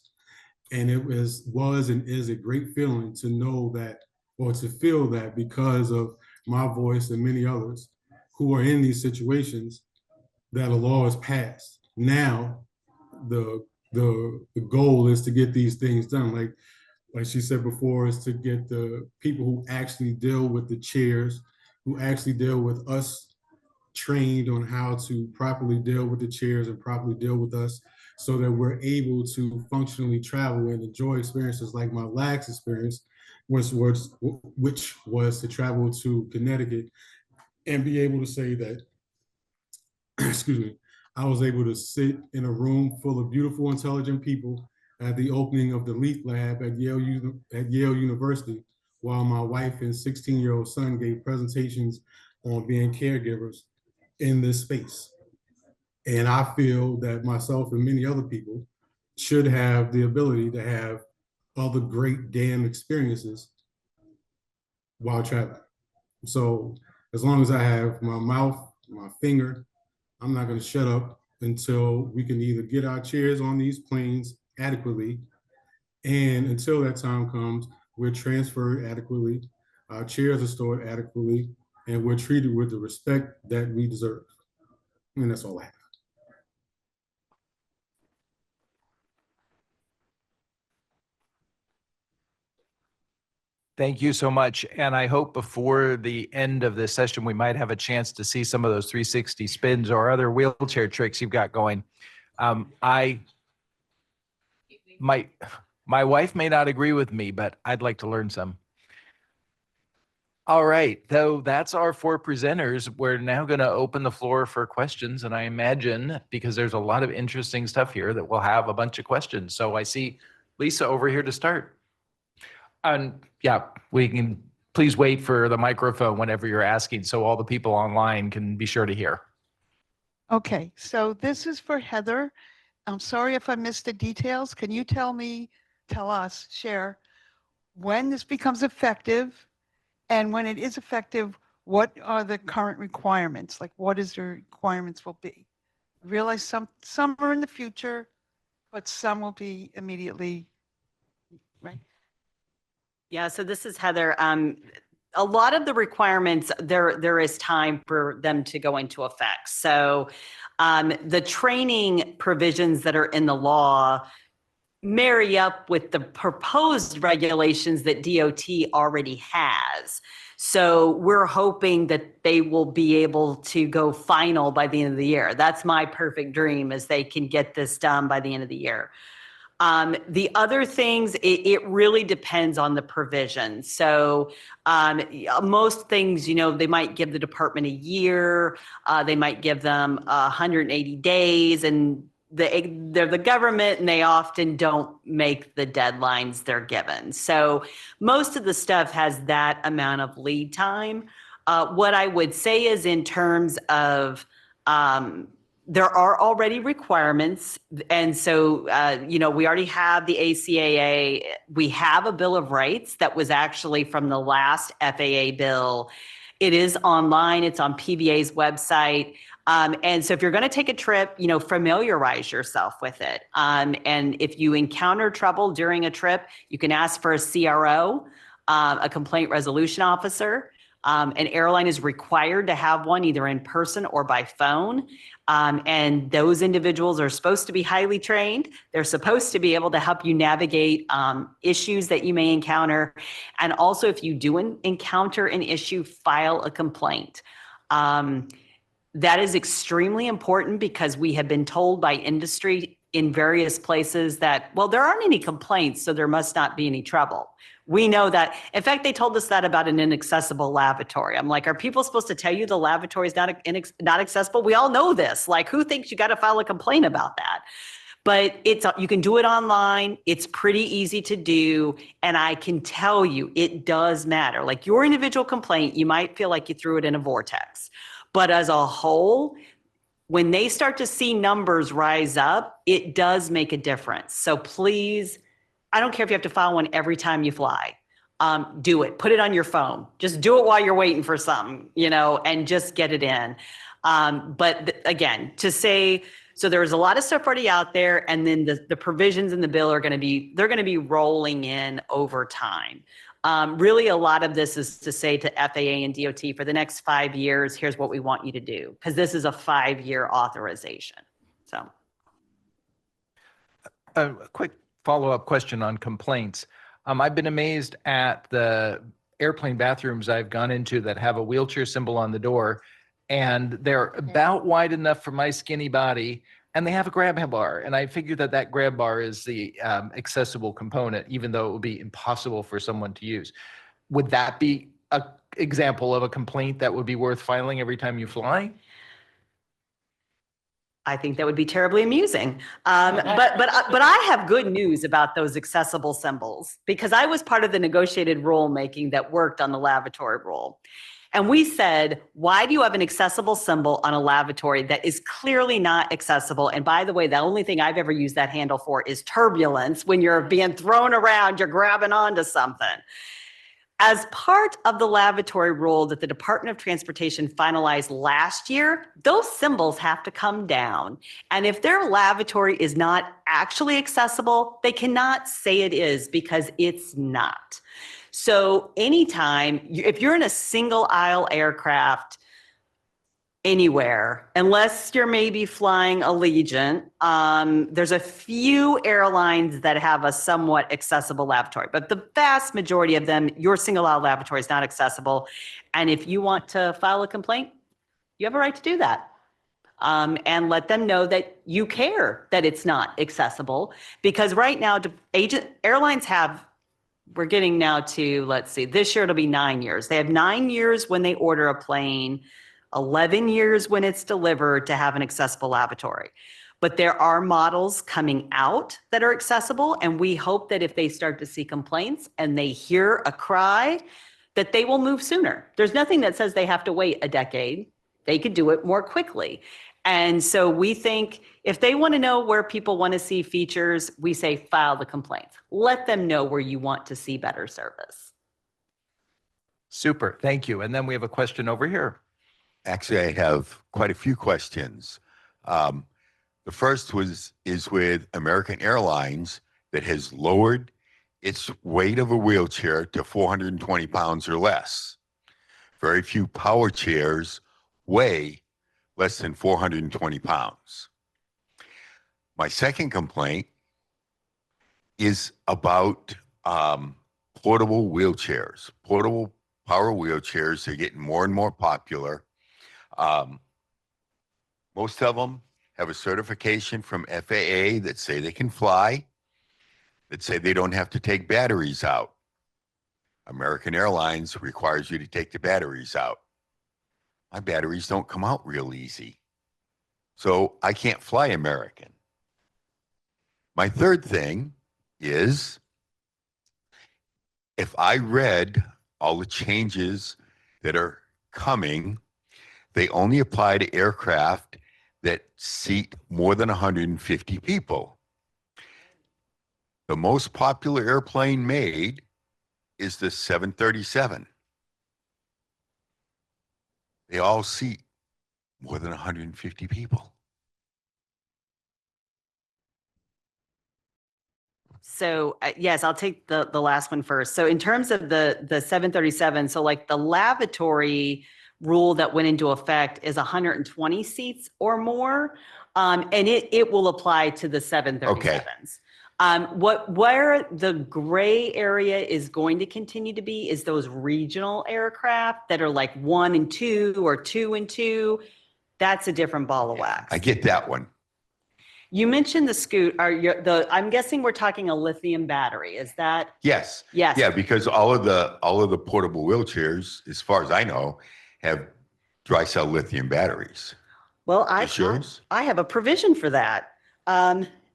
And it was and is a great feeling to know that, or to feel that, because of my voice and many others who are in these situations, that a law is passed. Now, the goal is to get these things done. Like she said before, is to get the people who actually deal with the chairs, who actually deal with us, trained on how to properly deal with the chairs and properly deal with us, so that we're able to functionally travel and enjoy experiences like my last experience, which was to travel to Connecticut and be able to say that, excuse me, I was able to sit in a room full of beautiful, intelligent people at the opening of the Leaf Lab at Yale University, while my wife and 16-year-old son gave presentations on being caregivers in this space. And I feel that myself and many other people should have the ability to have other great damn experiences while traveling. So as long as I have my mouth, my finger, I'm not going to shut up until we can either get our chairs on these planes adequately, and until that time comes, we're transferred adequately, our chairs are stored adequately, and we're treated with the respect that we deserve. And that's all I have. Thank you so much. And I hope before the end of this session, we might have a chance to see some of those 360 spins or other wheelchair tricks you've got going. My wife may not agree with me, but I'd like to learn some. All right, so that's our 4 presenters. We're now going to open the floor for questions. And I imagine, because there's a lot of interesting stuff here, that we'll have a bunch of questions. So I see Lisa over here to start. And yeah, we can please wait for the microphone whenever you're asking, so all the people online can be sure to hear. Okay, so this is for Heather. I'm sorry if I missed the details. Can you tell us, share, when this becomes effective, and when it is effective, what are the current requirements? Like, what is the requirements will be? I realize some are in the future, but some will be immediately, right? Yeah, so this is Heather. A lot of the requirements, there is time for them to go into effect. So the training provisions that are in the law marry up with the proposed regulations that DOT already has. So we're hoping that they will be able to go final by the end of the year. That's my perfect dream, is they can get this done by the end of the year. The other things, it really depends on the provision. So most things, they might give the department a year, they might give them 180 days, and they're the government, and they often don't make the deadlines they're given. So most of the stuff has that amount of lead time. What I would say is, in terms of there are already requirements. And so, we already have the ACAA. We have a Bill of Rights that was actually from the last FAA bill. It is online. It's on PVA's website. And so if you're going to take a trip, familiarize yourself with it. And if you encounter trouble during a trip, you can ask for a CRO, a complaint resolution officer. An airline is required to have one either in person or by phone. And those individuals are supposed to be highly trained. They're supposed to be able to help you navigate issues that you may encounter. And also, if you do encounter an issue, file a complaint. That is extremely important because we have been told by industry in various places that, well, there aren't any complaints, so there must not be any trouble. We know that. In fact, they told us that about an inaccessible lavatory. I'm like, are people supposed to tell you the lavatory is not accessible? We all know this. Like, who thinks you got to file a complaint about that? But you can do it online. It's pretty easy to do. And I can tell you, it does matter. Like your individual complaint, you might feel like you threw it in a vortex. But as a whole, when they start to see numbers rise up, it does make a difference. So please, I don't care if you have to file one every time you fly. Do it. Put it on your phone. Just do it while you're waiting for something, and just get it in. But again, to say, so there's a lot of stuff already out there, and then the provisions in the bill they're going to be rolling in over time. Really, a lot of this is to say to FAA and DOT for the next 5 years, here's what we want you to do, because this is a 5-year authorization. So, a quick follow-up question on complaints. I've been amazed at the airplane bathrooms I've gone into that have a wheelchair symbol on the door, and they're about wide enough for my skinny body, and they have a grab bar. And I figure that grab bar is the accessible component, even though it would be impossible for someone to use. Would that be an example of a complaint that would be worth filing every time you fly? I think that would be terribly amusing. But I have good news about those accessible symbols, because I was part of the negotiated rulemaking that worked on the lavatory rule. And we said, why do you have an accessible symbol on a lavatory that is clearly not accessible? And by the way, the only thing I've ever used that handle for is turbulence. When you're being thrown around, you're grabbing onto something. As part of the lavatory rule that the Department of Transportation finalized last year, those symbols have to come down. And if their lavatory is not actually accessible, they cannot say it is, because it's not. So anytime, if you're in a single aisle aircraft anywhere, unless you're maybe flying Allegiant, there's a few airlines that have a somewhat accessible lavatory, but the vast majority of them, your single aisle lavatory is not accessible. And if you want to file a complaint, you have a right to do that. And let them know that you care that it's not accessible, because right now airlines have, we're getting now to, let's see, this year it'll be 9 years. They have 9 years when they order a plane, 11 years when it's delivered to have an accessible lavatory. But there are models coming out that are accessible, and we hope that if they start to see complaints and they hear a cry, that they will move sooner. There's nothing that says they have to wait a decade. They could do it more quickly. And so we think if they want to know where people want to see features, we say file the complaints. Let them know where you want to see better service. Super, thank you. And then we have a question over here. Actually, I have quite a few questions. The first is with American Airlines that has lowered its weight of a wheelchair to 420 pounds or less. Very few power chairs weigh less than 420 pounds. My second complaint is about portable wheelchairs. Portable power wheelchairs are getting more and more popular. Most of them have a certification from FAA that say they can fly, that say they don't have to take batteries out. American Airlines requires you to take the batteries out. My batteries don't come out real easy, so I can't fly American. My third thing is, if I read all the changes that are coming, they only apply to aircraft that seat more than 150 people. The most popular airplane made is the 737. they all seat more than 150 people. So yes, I'll take the last one first. So in terms of the 737, so like the lavatory rule that went into effect is 120 seats or more, and it will apply to the 737s. Where the gray area is going to continue to be is those regional aircraft that are like 1 and 2 or 2 and 2. That's a different ball of wax. I get that one. You mentioned the scoot, I'm guessing we're talking a lithium battery. Is that? Yes. Yes. Yeah, because all of the portable wheelchairs, as far as I know, have dry cell lithium batteries. Well, Yours? I have a provision for that.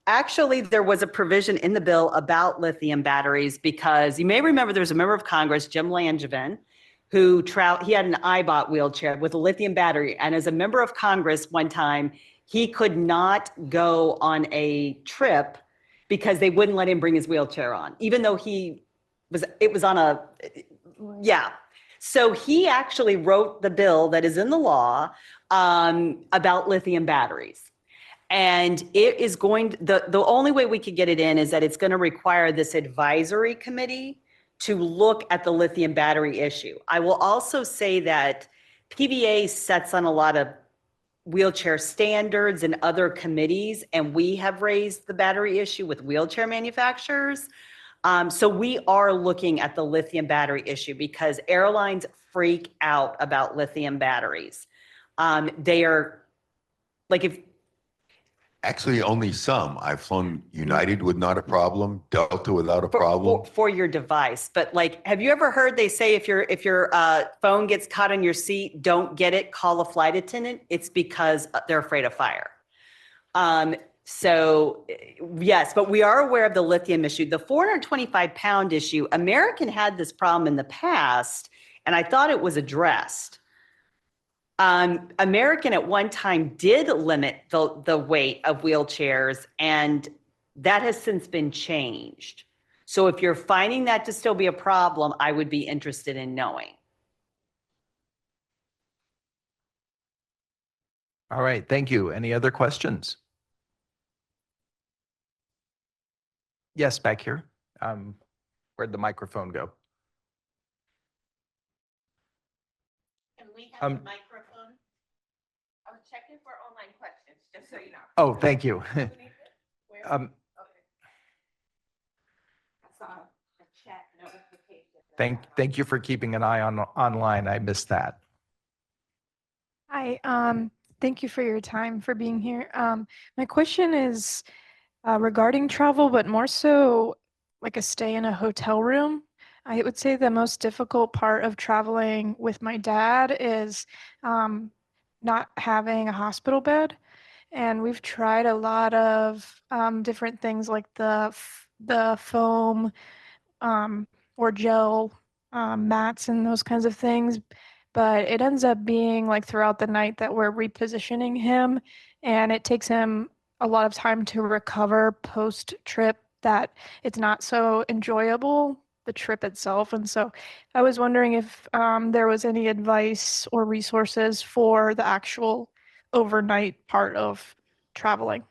Actually, there was a provision in the bill about lithium batteries because you may remember there was a member of Congress, Jim Langevin, who he had an iBot wheelchair with a lithium battery. And as a member of Congress one time, he could not go on a trip because they wouldn't let him bring his wheelchair on, even though it was on a, yeah. So he actually wrote the bill that is in the law about lithium batteries. And it is the only way we could get it in is that it's going to require this advisory committee to look at the lithium battery issue. I will also say that PBA sets on a lot of wheelchair standards and other committees, and we have raised the battery issue with wheelchair manufacturers. So we are looking at the lithium battery issue because airlines freak out about lithium batteries. They are like Actually, only some. I've flown United with not a problem, Delta without a problem. For your device. But like, have you ever heard they say if your phone gets caught on your seat, don't get it, call a flight attendant? It's because they're afraid of fire. So yes, but we are aware of the lithium issue. The 425-pound issue, American had this problem in the past, and I thought it was addressed. American at one time did limit the weight of wheelchairs, and that has since been changed. So if you're finding that to still be a problem, I would be interested in knowing. All right, thank you. Any other questions? Yes, back here. Where'd the microphone go? Can we have a microphone? I was checking for online questions, just so you know. Oh, thank you. Where? Okay. I saw a chat notification. Thank you for keeping an eye on online. I missed that. Hi, thank you for your time for being here. My question is regarding travel, but more so like a stay in a hotel room. I would say the most difficult part of traveling with my dad is not having a hospital bed. And we've tried a lot of different things like the foam or gel mats and those kinds of things. But it ends up being like throughout the night that we're repositioning him, and it takes him a lot of time to recover post-trip, that it's not so enjoyable, the trip itself. And so I was wondering if there was any advice or resources for the actual overnight part of traveling.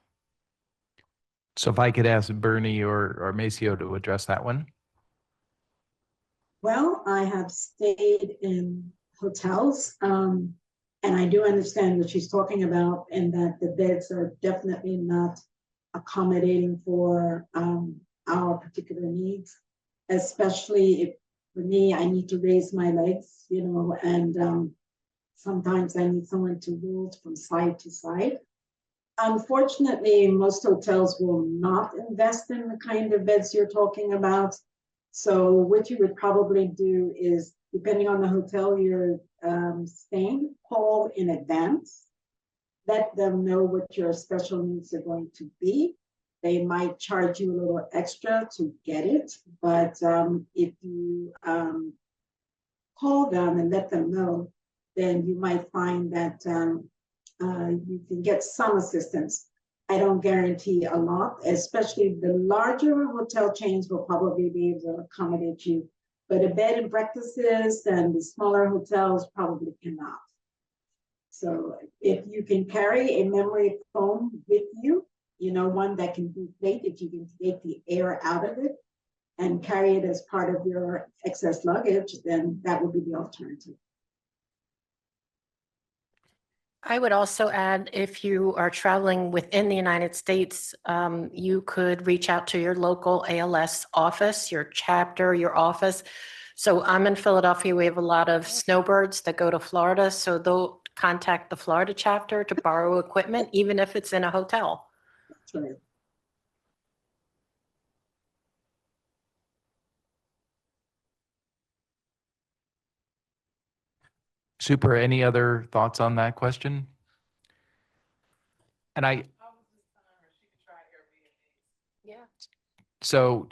So if I could ask Bernie or Maceo to address that one. Well, I have stayed in hotels, and I do understand what she's talking about, and that the beds are definitely not accommodating for our particular needs, especially if for me, I need to raise my legs, and sometimes I need someone to roll from side to side. Unfortunately, most hotels will not invest in the kind of beds you're talking about. So what you would probably do is, depending on the hotel you're staying, call in advance. Let them know what your special needs are going to be. They might charge you a little extra to get it, but if you call them and let them know, then you might find that you can get some assistance. I don't guarantee a lot, especially the larger hotel chains will probably be able to accommodate you, but a bed and breakfasts and the smaller hotels probably cannot. So if you can carry a memory foam with you, you know, one that can deflate, if you can take the air out of it and carry it as part of your excess luggage, then that would be the alternative. I would also add, if you are traveling within the United States, you could reach out to your local ALS office, your chapter, your office. So I'm in Philadelphia. We have a lot of snowbirds that go to Florida. So they'll contact the Florida chapter to borrow equipment, even if it's in a hotel. That's right. Super. Any other thoughts on that question? And Yeah. so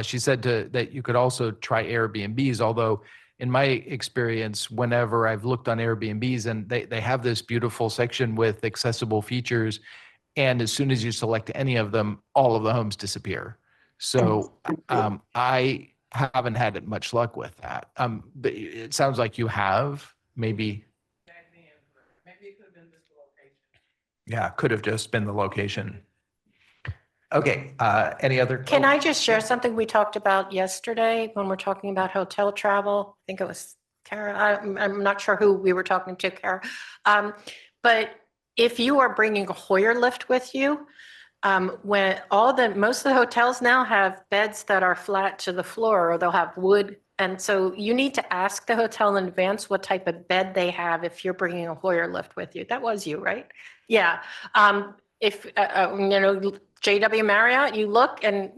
she said that you could also try Airbnbs, although in my experience, whenever I've looked on Airbnbs and they have this beautiful section with accessible features, and as soon as you select any of them, all of the homes disappear. So I haven't had much luck with that. But it sounds like you have, maybe. Maybe it could have been just the location. Yeah, could have just been the location. Okay, any other? Can I just share something we talked about yesterday when we're talking about hotel travel? I think it was Kara. I'm not sure who we were talking to, Kara. But if you are bringing a Hoyer lift with you, when most of the hotels now have beds that are flat to the floor, or they'll have wood. And so you need to ask the hotel in advance what type of bed they have if you're bringing a Hoyer lift with you. That was you, right? Yeah. If, you know, JW Marriott, you look and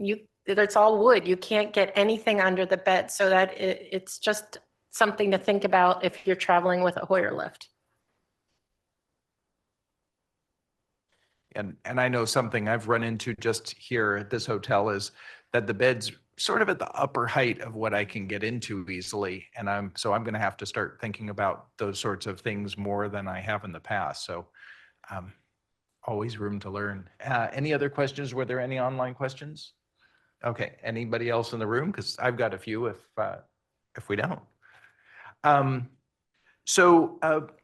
it's all wood. You can't get anything under the bed. So that it's just something to think about if you're traveling with a Hoyer lift. And I know something I've run into just here at this hotel is that the bed's sort of at the upper height of what I can get into easily. And I'm going to have to start thinking about those sorts of things more than I have in the past. So always room to learn. Any other questions? Were there any online questions? Okay. Anybody else in the room? Because I've got a few if we don't.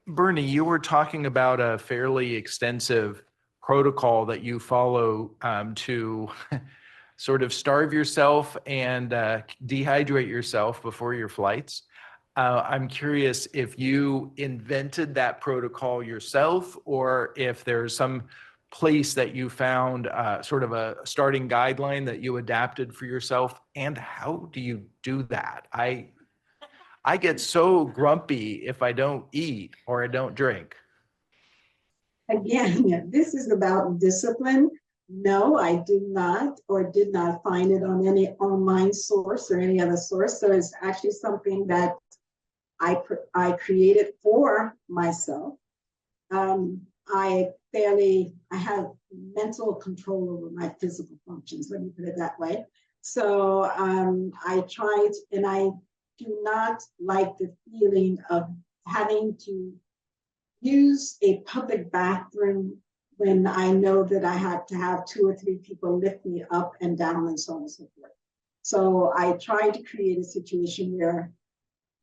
Bernie, you were talking about a fairly extensive protocol that you follow to sort of starve yourself and dehydrate yourself before your flights. I'm curious if you invented that protocol yourself, or if there's some place that you found sort of a starting guideline that you adapted for yourself, and how do you do that? I get so grumpy if I don't eat or I don't drink. Again, this is about discipline. No, I do not or did not find it on any online source or any other source. So it's actually something that I created for myself. I have mental control over my physical functions, let me put it that way. So I tried, and I do not like the feeling of having to use a public bathroom when I know that I had to have 2 or 3 people lift me up and down and so on and so forth. So I tried to create a situation where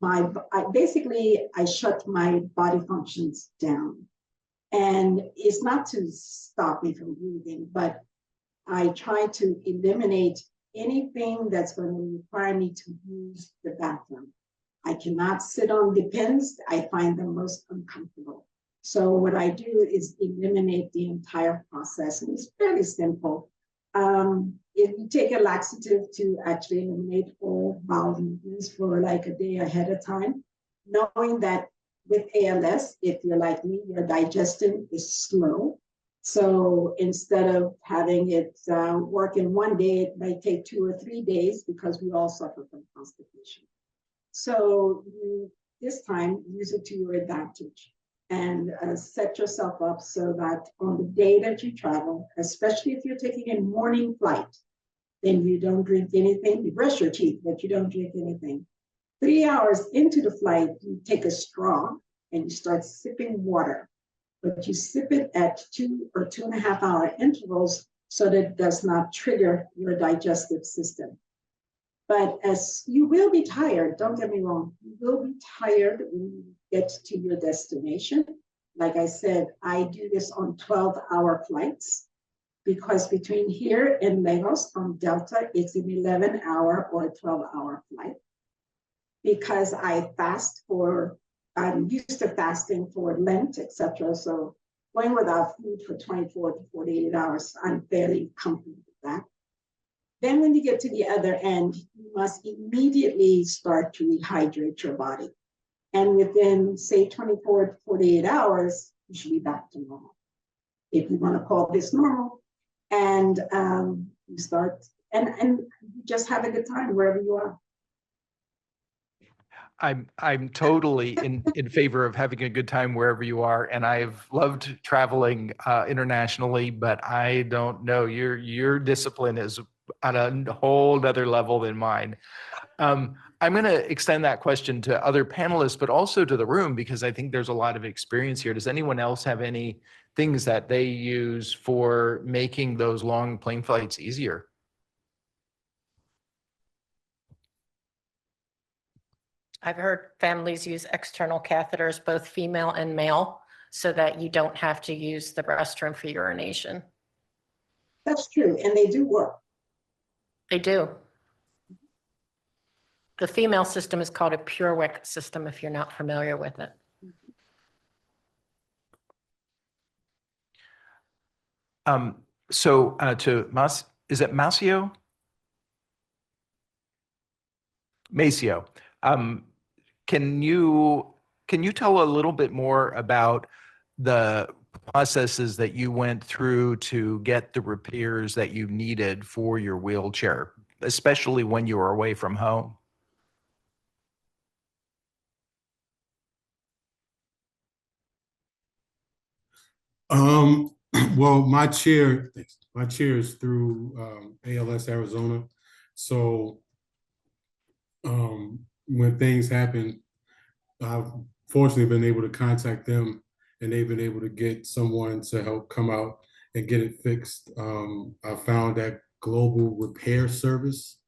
I shut my body functions down. And it's not to stop me from breathing, but I try to eliminate anything that's going to require me to use the bathroom. I cannot sit on the pins. I find them most uncomfortable. So what I do is eliminate the entire process, and it's fairly simple. If you take a laxative to actually eliminate all bowel movements for like a day ahead of time, knowing that with ALS, if you're like me, your digestion is slow. So instead of having it work in one day, it might take 2 or 3 days, because we all suffer from constipation. So you, this time, use it to your advantage and set yourself up so that on the day that you travel, especially if you're taking a morning flight, then you don't drink anything. You brush your teeth, but you don't drink anything. 3 hours into the flight, you take a straw and you start sipping water, but you sip it at 2 or 2.5 hour intervals so that it does not trigger your digestive system. But as you will be tired, don't get me wrong, you will be tired when you get to your destination. like I said, I do this on 12-hour flights because between here and Lagos on Delta, it's an 11-hour or a 12-hour flight. Because I fast for, I'm used to fasting for Lent, etc. So going without food for 24 to 48 hours, I'm fairly comfortable with that. Then when you get to the other end, you must immediately start to rehydrate your body. And within, say, 24 to 48 hours, you should be back to normal. If you want to call this normal. And you start, and you just have a good time wherever you are. I'm totally in favor of having a good time wherever you are, and I've loved traveling internationally. But I don't know, your discipline is on a whole other level than mine. I'm going to extend that question to other panelists, but also to the room because I think there's a lot of experience here. Does anyone else have any things that they use for making those long plane flights easier? I've heard families use external catheters, both female and male, so that you don't have to use the restroom for urination. That's true, and they do work. They do. The female system is called a PureWick system if you're not familiar with it. Is it Maceo? Maceo. Can you tell a little bit more about the processes that you went through to get the repairs that you needed for your wheelchair, especially when you were away from home? Well, my chair is through ALS Arizona. So when things happen, I've fortunately been able to contact them, and they've been able to get someone to help come out and get it fixed. I found that global repair service,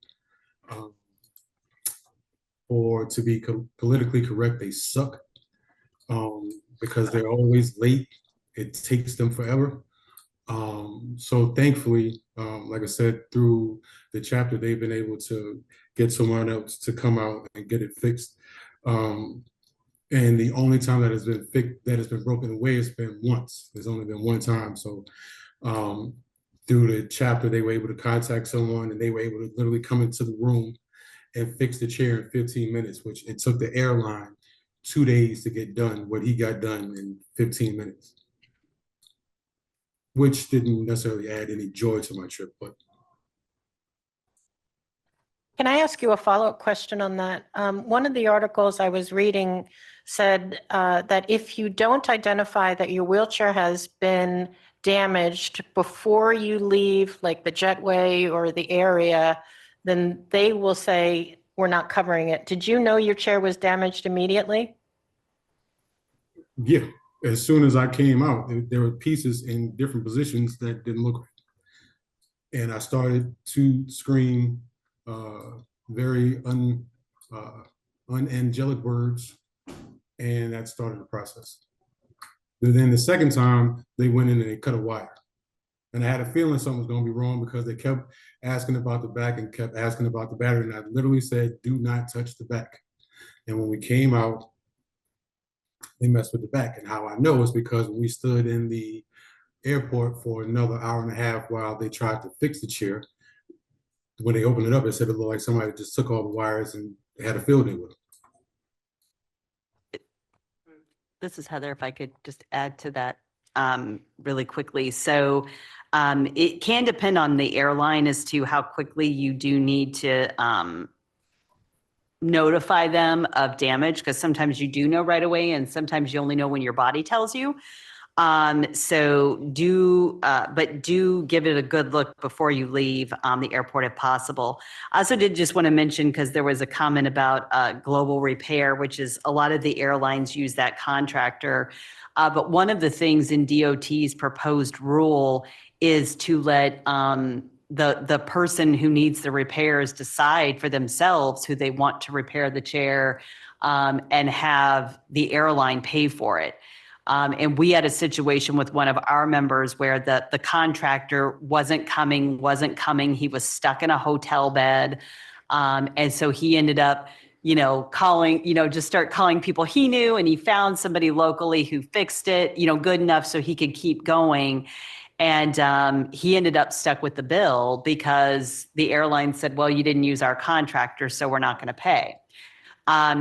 or to be politically correct, they suck because they're always late. It takes them forever. So thankfully, like I said, through the chapter, they've been able to get someone else to come out and get it fixed. And the only time that has been fixed, that has been broken away, has been once. There's only been one time. So through the chapter, they were able to contact someone, and they were able to literally come into the room and fix the chair in 15 minutes, which it took the airline 2 days to get done what he got done in 15 minutes. Which didn't necessarily add any joy to my trip, but. Can I ask you a follow-up question on that? One of the articles I was reading said that if you don't identify that your wheelchair has been damaged before you leave, like the jetway or the area, then they will say, we're not covering it. Did you know your chair was damaged immediately? Yeah, as soon as I came out, there were pieces in different positions that didn't look right. And I started to scream very unangelic words, and that started the process. But then the second time, they went in and they cut a wire. And I had a feeling something was going to be wrong because they kept asking about the back and kept asking about the battery. And I literally said, do not touch the back. And when we came out, they messed with the back. And how I know is because when we stood in the airport for another hour and a half while they tried to fix the chair, when they opened it up, it said it looked like somebody just took all the wires and had a field day with them. This is Heather, if I could just add to that really quickly. So it can depend on the airline as to how quickly you do need to notify them of damage, because sometimes you do know right away and sometimes you only know when your body tells you. So do give it a good look before you leave the airport if possible. I also did just want to mention, because there was a comment about global repair, which is a lot of the airlines use that contractor. But one of the things in DOT's proposed rule is to let the person who needs the repairs decide for themselves who they want to repair the chair and have the airline pay for it. And we had a situation with one of our members where the contractor wasn't coming. He was stuck in a hotel bed. And so he ended up, calling, just start calling people he knew, and he found somebody locally who fixed it, good enough so he could keep going. And he ended up stuck with the bill because the airline said, well, you didn't use our contractor, so we're not going to pay.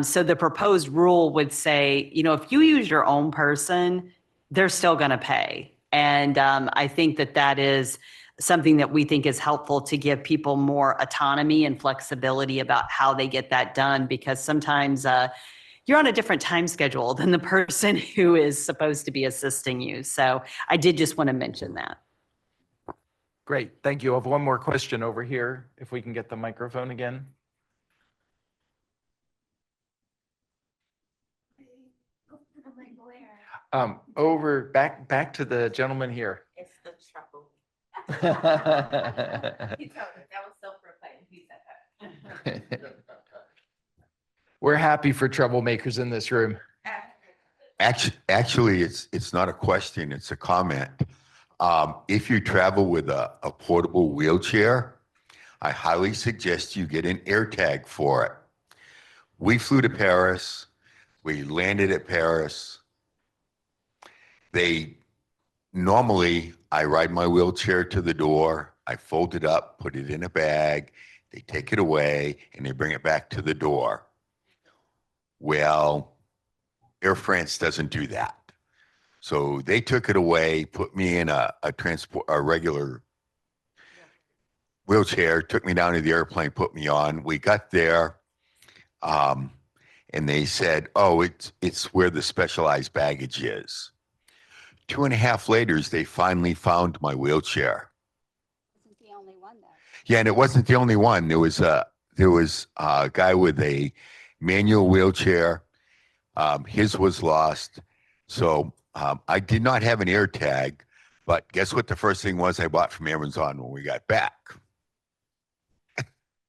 So the proposed rule would say, if you use your own person, they're still going to pay. And I think that is something that we think is helpful to give people more autonomy and flexibility about how they get that done, because sometimes you're on a different time schedule than the person who is supposed to be assisting you. So I did just want to mention that. Great, thank you. I have one more question over here, if we can get the microphone again. Back to the gentleman here. It's the trouble. We're That was self-proclaimed. He said happy for troublemakers in this room. Actually, it's not a question, it's a comment. If you travel with a portable wheelchair, I highly suggest you get an AirTag for it. We flew to Paris. We landed at Paris. Normally, I ride my wheelchair to the door. I fold it up, put it in a bag. They take it away and they bring it back to the door. Well, Air France doesn't do that. So they took it away, put me in a regular wheelchair, took me down to the airplane, put me on. We got there, and they said, "Oh, it's where the specialized baggage is." 2.5 later, they finally found my wheelchair. Wasn't the only one though. Yeah, and it wasn't the only one. There was a guy with a manual wheelchair. His was lost. So I did not have an AirTag, but guess what the first thing was I bought from Amazon when we got back?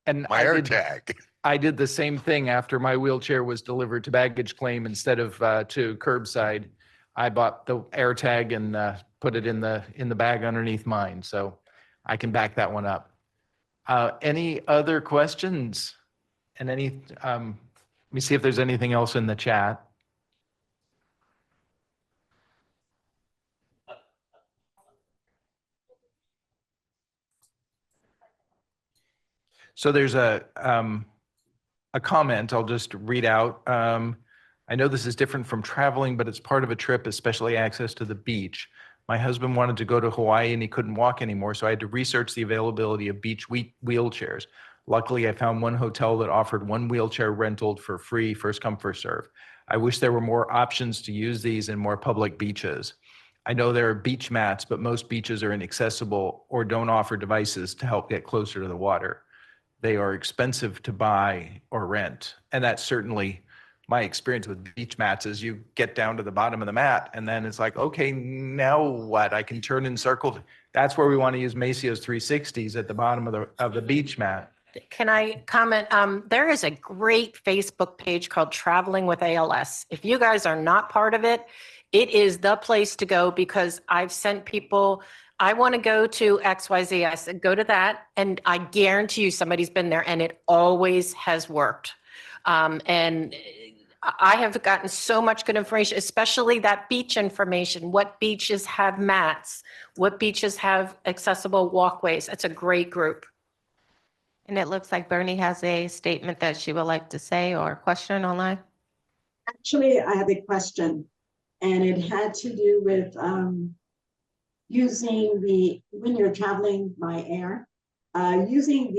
And My AirTag. I did the same thing after my wheelchair was delivered to baggage claim instead of to curbside. I bought the AirTag and put it in the bag underneath mine. So I can back that one up. Any other questions? And let me see if there's anything else in the chat. So there's a comment I'll just read out. I know this is different from traveling, but it's part of a trip, especially access to the beach. My husband wanted to go to Hawaii and he couldn't walk anymore, so I had to research the availability of beach wheelchairs. Luckily, I found one hotel that offered one wheelchair rental for free, first come, first serve. I wish there were more options to use these in more public beaches. I know there are beach mats, but most beaches are inaccessible or don't offer devices to help get closer to the water. They are expensive to buy or rent. And that's certainly my experience with beach mats is you get down to the bottom of the mat and then it's like, okay, now what? I can turn in circles. That's where we want to use Maceo's 360s at the bottom of the beach mat. Can I comment? There is a great Facebook page called Traveling with ALS. If you guys are not part of it, it is the place to go because I've sent people, I want to go to XYZ. I said, go to that. And I guarantee you somebody's been there and it always has worked. And I have gotten so much good information, especially that beach information. What beaches have mats? What beaches have accessible walkways? It's a great group. And it looks like Bernie has a statement that she would like to say or a question online. Actually, I have a question, and it had to do with using when you're traveling by air, using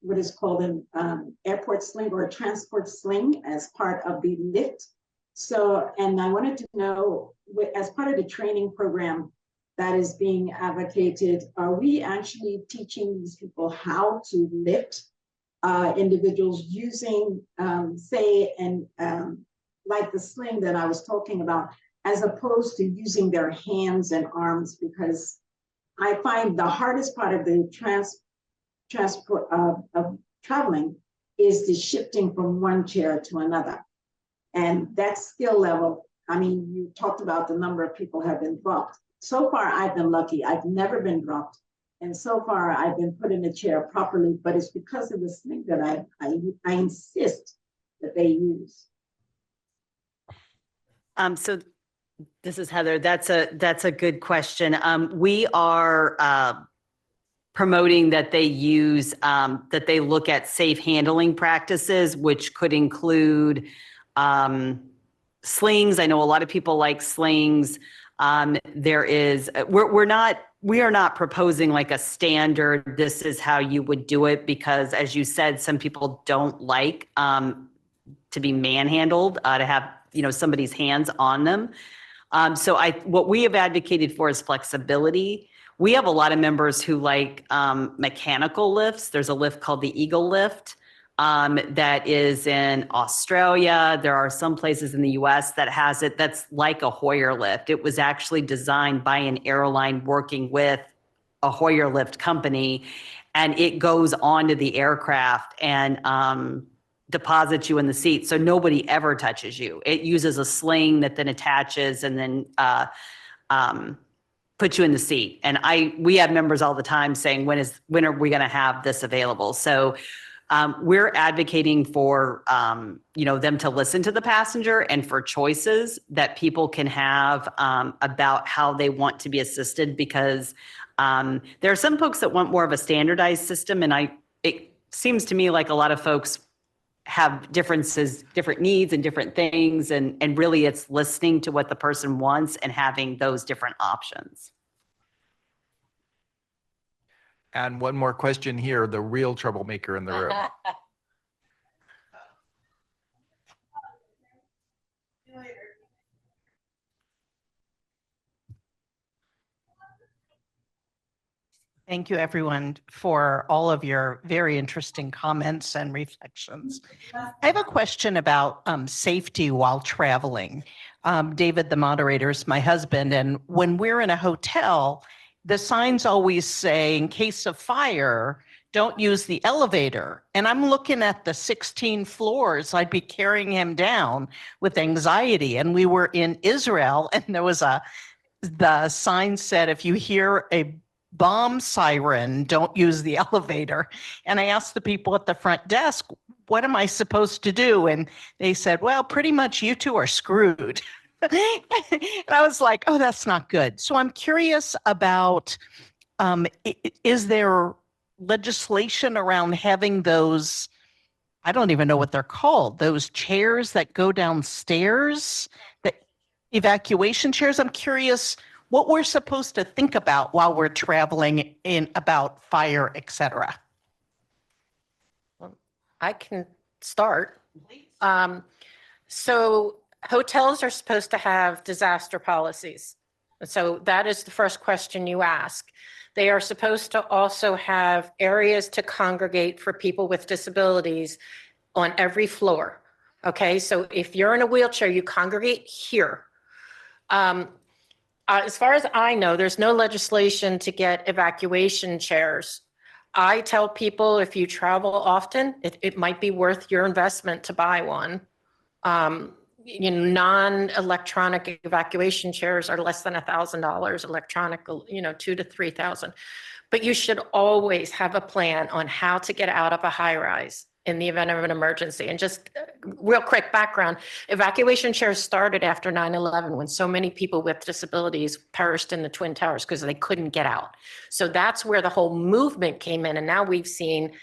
what is called an airport sling or a transport sling as part of the lift. So, and I wanted to know, as part of the training program that is being advocated, are we actually teaching these people how to lift individuals using, say, like the sling that I was talking about, as opposed to using their hands and arms? Because I find the hardest part of the transport of traveling is the shifting from one chair to another. And that skill level I mean, you talked about the number of people have been dropped. So far, I've been lucky. I've never been dropped. And so far, I've been put in a chair properly, but it's because of this thing that I insist that they use. So this is Heather. That's a good question. We are promoting that they use, that they look at safe handling practices, which could include slings. I know a lot of people like slings. We are not proposing like a standard, this is how you would do it, because as you said, some people don't like to be manhandled, to have, somebody's hands on them. So what we have advocated for is flexibility. We have a lot of members who like mechanical lifts. There's a lift called the Eagle Lift that is in Australia. There are some places in the US that has it that's like a Hoyer lift. It was actually designed by an airline working with a Hoyer lift company, and it goes onto the aircraft and deposits you in the seat. So nobody ever touches you. It uses a sling that then attaches and then put you in the seat. And we have members all the time saying, when are we going to have this available? So we're advocating for, them to listen to the passenger and for choices that people can have about how they want to be assisted, because there are some folks that want more of a standardized system. And it seems to me like a lot of folks have different needs and different things. And really it's listening to what the person wants and having those different options. And one more question here, the real troublemaker in the room. Thank you, everyone, for all of your very interesting comments and reflections. I have a question about safety while traveling. David, the moderator, is my husband, and when we're in a hotel, the signs always say, in case of fire, don't use the elevator. And I'm looking at the 16 floors. I'd be carrying him down with anxiety. And we were in Israel, and there was the sign said, if you hear a bomb siren, don't use the elevator. And I asked the people at the front desk, what am I supposed to do? And they said, well, pretty much you two are screwed. And I was like, oh, that's not good. So I'm curious about, is there legislation around having those, I don't even know what they're called, those chairs that go downstairs, the evacuation chairs? I'm curious what we're supposed to think about while we're traveling about fire, et cetera. I can start. So hotels are supposed to have disaster policies. So that is the first question you ask. They are supposed to also have areas to congregate for people with disabilities on every floor. Okay, so if you're in a wheelchair, you congregate here. As far as I know, there's no legislation to get evacuation chairs. I tell people if you travel often, it might be worth your investment to buy one. Non-electronic evacuation chairs are less than $1,000. Electronic, $2,000 to $3,000. But you should always have a plan on how to get out of a high rise in the event of an emergency. And just real quick background, evacuation chairs started after 9/11 when so many people with disabilities perished in the Twin Towers because they couldn't get out. So that's where the whole movement came in. And now we've seen,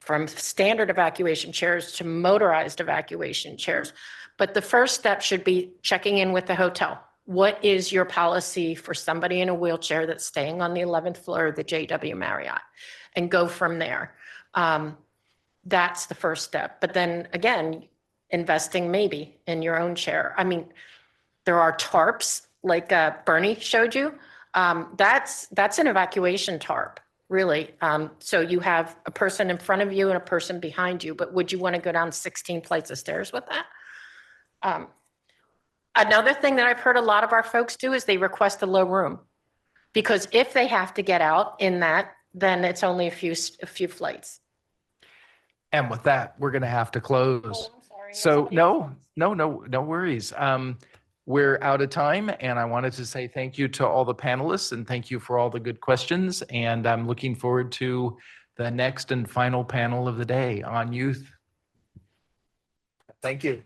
from standard evacuation chairs to motorized evacuation chairs. But the first step should be checking in with the hotel. What is your policy for somebody in a wheelchair that's staying on the 11th floor of the JW Marriott? And go from there. That's the first step. But then again, investing maybe in your own chair. I mean, there are tarps like Bernie showed you. That's an evacuation tarp, really. So you have a person in front of you and a person behind you, but would you want to go down 16 flights of stairs with that? Another thing that I've heard a lot of our folks do is they request a low room, because if they have to get out in that, then it's only a few flights. And with that, we're going to have to close. Oh, I'm sorry. So no worries. We're out of time and I wanted to say thank you to all the panelists and thank you for all the good questions. And I'm looking forward to the next and final panel of the day on youth. Thank you.